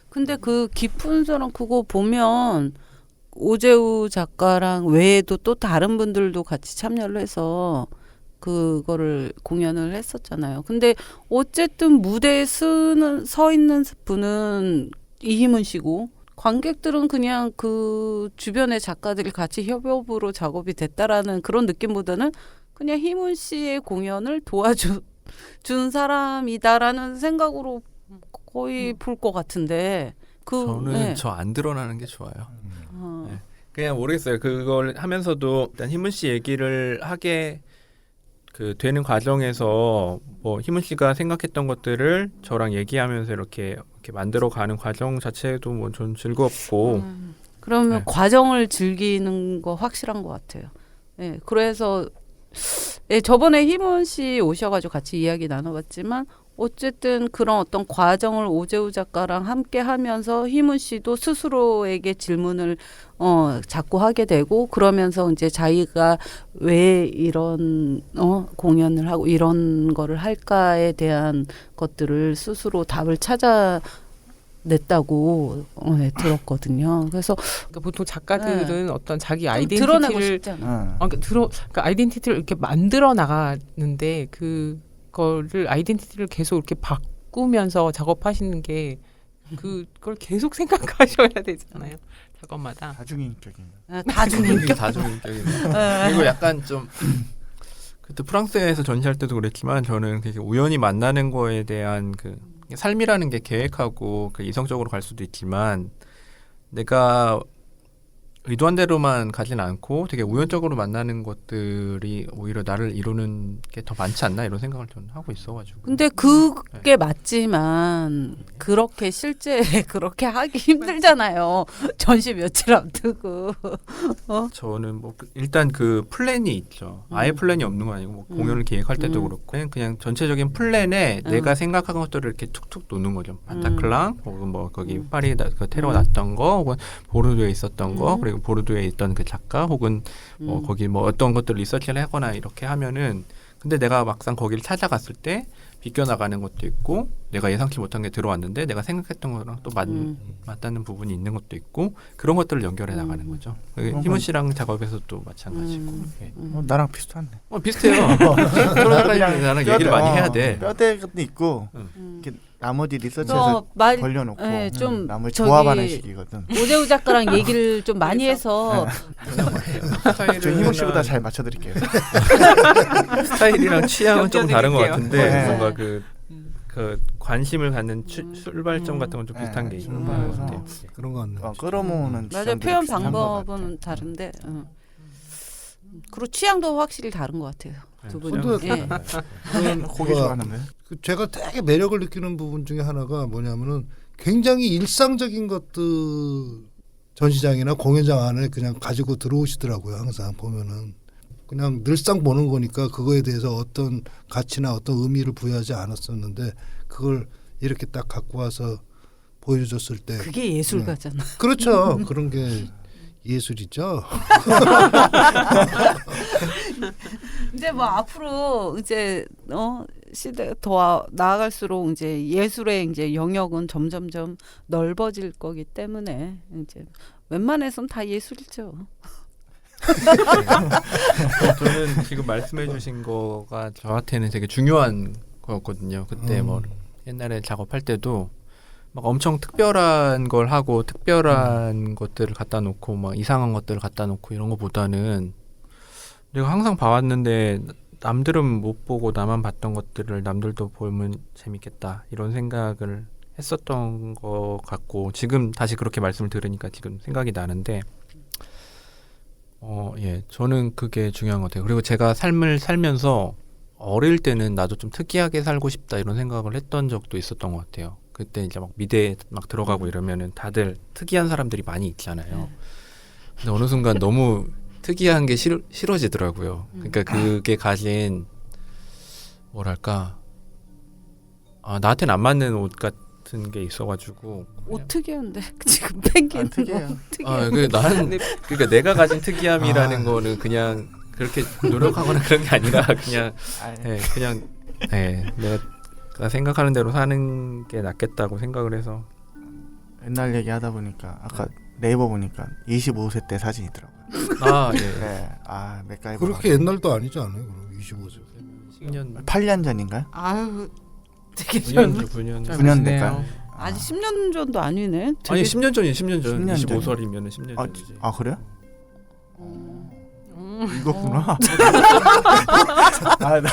근데 그 깊은 사람 그거 보면 오재우 작가랑 외에도 또 다른 분들도 같이 참여를 해서 그거를 공연을 했었잖아요. 근데 어쨌든 무대에 서 있는 분은 이희문 씨고 관객들은 그냥 그 주변의 작가들이 같이 협업으로 작업이 됐다라는 그런 느낌보다는 그냥 희문 씨의 공연을 도와준 사람이다라는 생각으로 거의 볼 것 같은데 저는 저 안 드러나는 게 좋아요. 어. 네. 그냥 모르겠어요. 그걸 하면서도 일단 희문 씨 얘기를 하게 되는 과정에서 뭐 희문 씨가 생각했던 것들을 저랑 얘기하면서 이렇게 만들어가는 과정 자체도 뭐 전 즐겁고 그러면 네. 과정을 즐기는 거 확실한 것 같아요. 예, 그래서 저번에 희문 씨 오셔가지고 같이 이야기 나눠봤지만 어쨌든 그런 어떤 과정을 오재우 작가랑 함께 하면서 희문 씨도 스스로에게 질문을 자꾸 하게 되고 그러면서 이제 자기가 왜 이런 공연을 하고 이런 거를 할까에 대한 것들을 스스로 답을 찾아냈다고 들었거든요. 그래서 그러니까 보통 작가들은 어떤 자기 좀 드러내고 아이덴티티를 싶잖아. 그러니까 아이덴티티를 이렇게 만들어 나가는데 그거를 아이덴티티를 계속 이렇게 바꾸면서 작업하시는 게 그걸 계속 생각하셔야 되잖아요. 작업마다. 다중인격인. 다중인격. 다중인격인. 그리고 약간 좀 그때 프랑스에서 전시할 때도 그랬지만 저는 되게 우연히 만나는 거에 대한 그 삶이라는 게 계획하고 그 이성적으로 갈 수도 있지만 내가 의도한 대로만 가진 않고 되게 우연적으로 만나는 것들이 오히려 나를 이루는 게 더 많지 않나 이런 생각을 저는 하고 있어가지고. 근데 그게 맞지만 그렇게 실제 그렇게 하기 힘들잖아요. 전시 며칠 앞두고. 저는 뭐 일단 그 플랜이 있죠. 아예 플랜이 없는 건 아니고 뭐 공연을 계획할 때도 그렇고 그냥 전체적인 플랜에 내가 생각한 것들을 이렇게 툭툭 놓는 거죠. 바타클랑 혹은 뭐 거기 파리 그 테러 났던 거 혹은 보르도에 있었던 거 그리고 보르도에 있던 그 작가 혹은 뭐 거기 뭐 어떤 것들을 리서치를 하거나 이렇게 하면은 근데 내가 막상 거기를 찾아갔을 때 비껴나가는 것도 있고 내가 예상치 못한 게 들어왔는데 내가 생각했던 거랑 또 맞닿는 부분이 있는 것도 있고 그런 것들을 연결해 나가는 거죠. 희문 씨랑 작업에서도 마찬가지고. 예. 나랑 비슷하네. 비슷해요. 서로 나랑 얘기를 많이 해야 돼. 뼈대도 있고 이렇게 나머지 리서치에서 벌려놓고 네, 좀 나머지 저기 조합하는 식이거든. 오재우 작가랑 얘기를 좀 많이 해서 저 희문 씨보다 잘 맞춰드릴게요. 스타일이랑 취향은 좀 다른 것 같은데 네. 뭔가 그 관심을 갖는 출발점 같은 건 좀 비슷한 게 있는 것 같아요. 그런 거 같네. 끌어모으는 맞아요. 지점들이 표현 비슷한 것 같아. 방법은 다른데 그리고 취향도 확실히 다른 것 같아요. 두 분이. 저도 예. 저는 고기 좋아하는데. 제가 되게 매력을 느끼는 부분 중에 하나가 뭐냐면은 굉장히 일상적인 것들 전시장이나 공연장 안에 그냥 가지고 들어오시더라고요. 항상 보면은 그냥 늘상 보는 거니까 그거에 대해서 어떤 가치나 어떤 의미를 부여하지 않았었는데 그걸 이렇게 딱 갖고 와서 보여줬을 때 그게 예술가잖아. 그렇죠. 그런 게 예술이죠. 이제 뭐 앞으로 이제 시대 더 나아갈수록 이제 예술의 이제 영역은 점점점 넓어질 거기 때문에 이제 웬만해선 다 예술이죠. 저는 지금 말씀해주신 거가 저한테는 되게 중요한 거였거든요. 그때 뭐 옛날에 작업할 때도 막 엄청 특별한 걸 하고 특별한 것들을 갖다 놓고 막 이상한 것들을 갖다 놓고 이런 것보다는 내가 항상 봐왔는데 남들은 못 보고 나만 봤던 것들을 남들도 보면 재밌겠다 이런 생각을 했었던 것 같고 지금 다시 그렇게 말씀을 들으니까 지금 생각이 나는데 예, 저는 그게 중요한 것 같아요. 그리고 제가 삶을 살면서 어릴 때는 나도 좀 특이하게 살고 싶다 이런 생각을 했던 적도 있었던 것 같아요. 그때 이제 막 미대에 막 들어가고 이러면은 다들 특이한 사람들이 많이 있잖아요. 근데 어느 순간 너무 특이한 게 싫어지더라고요. 그러니까 그게 가진 뭐랄까 나한테는 안 맞는 옷 같은 게 있어가지고 옷 특이한데 지금 펭귄 특이해요. 나는 그러니까 내가 가진 특이함이라는 거는 그냥 그렇게 노력하거나 그런 게 아니라 그냥 내가 생각하는 대로 사는 게 낫겠다고 생각을 해서 옛날 얘기하다 보니까 아까 네이버 보니까 25세 때 사진이더라고요. 예. 네. 맥가이버. 그렇게 옛날도 아니지 않아요? 그럼 25세. 10년 8년 전인가요? 아유 되게 9년 9년 될까요? 아직 10년 전도 아니네. 아니 10년 전이 10년 전 10년 전. 25살이면 10년 전이지. 그래요? 이거구나. 나이를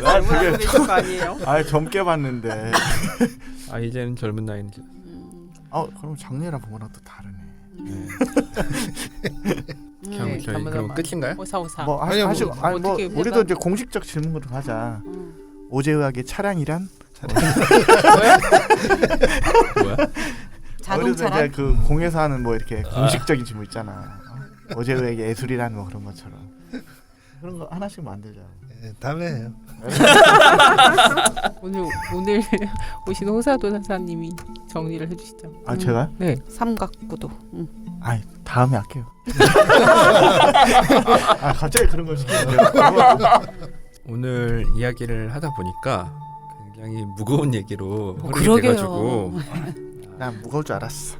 잘못 알고 계신 거 아니에요? 젊게 봤는데. 이제는 젊은 나이는 그럼 작년이랑 본 거랑 또 다르네. 저희 그럼 끝인가요? 오사오사. 우리도 이제 공식적 질문으로 하자. 오재우학의 차량이란? 뭐야? 자동차랑 이제 그 공에서 하는 뭐 이렇게 공식적인 질문 있잖아. 오재우에게 예술이란 뭐 그런 것처럼 그런 거 하나씩 만들자. 네, 다음에 해요. 오늘 오신 호사도사님이 정리를 해주시죠. 제가? 네. 삼각구도. 다음에 할게요. 갑자기 그런 걸 시키는데요. 오늘 이야기를 하다 보니까 굉장히 무거운 얘기로 흐르게 그러게요. 돼가지고 난 무거울 줄 알았어.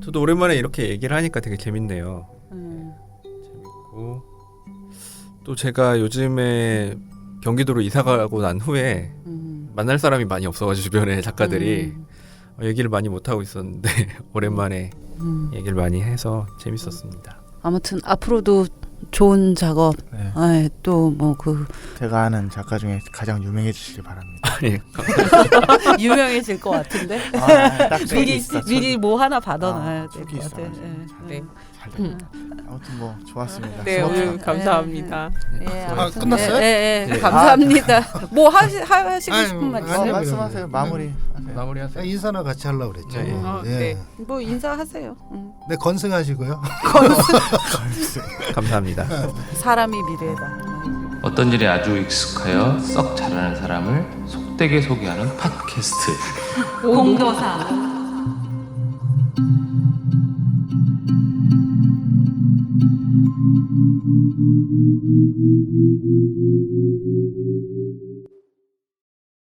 저도 오랜만에 이렇게 얘기를 하니까 되게 재밌네요. 재밌고 또 제가 요즘에 경기도로 이사 가고 난 후에 만날 사람이 많이 없어가지고 주변에 작가들이 얘기를 많이 못 하고 있었는데 오랜만에 얘기를 많이 해서 재밌었습니다. 아무튼 앞으로도 좋은 작업. 네. 또 뭐 그 제가 아는 작가 중에 가장 유명해지시길 바랍니다. 유명해질 것 같은데. 미리 뭐 하나 받아놔야 될 것 같아. 네. 아무튼 뭐 좋았습니다. 네, 오늘 감사합니다. 끝났어요? 네, 감사합니다. 뭐 하시고 싶은 말 아니, 있어요? 말씀하세요. 마무리하세요. 인사나 같이 하려고 그랬죠. 네. 뭐 인사하세요. 네, 건승하시고요. 감사합니다. 사람이 미래다. 어떤 일에 아주 익숙하여 썩 잘하는 사람을 속되게 소개하는 팟캐스트. 공도사.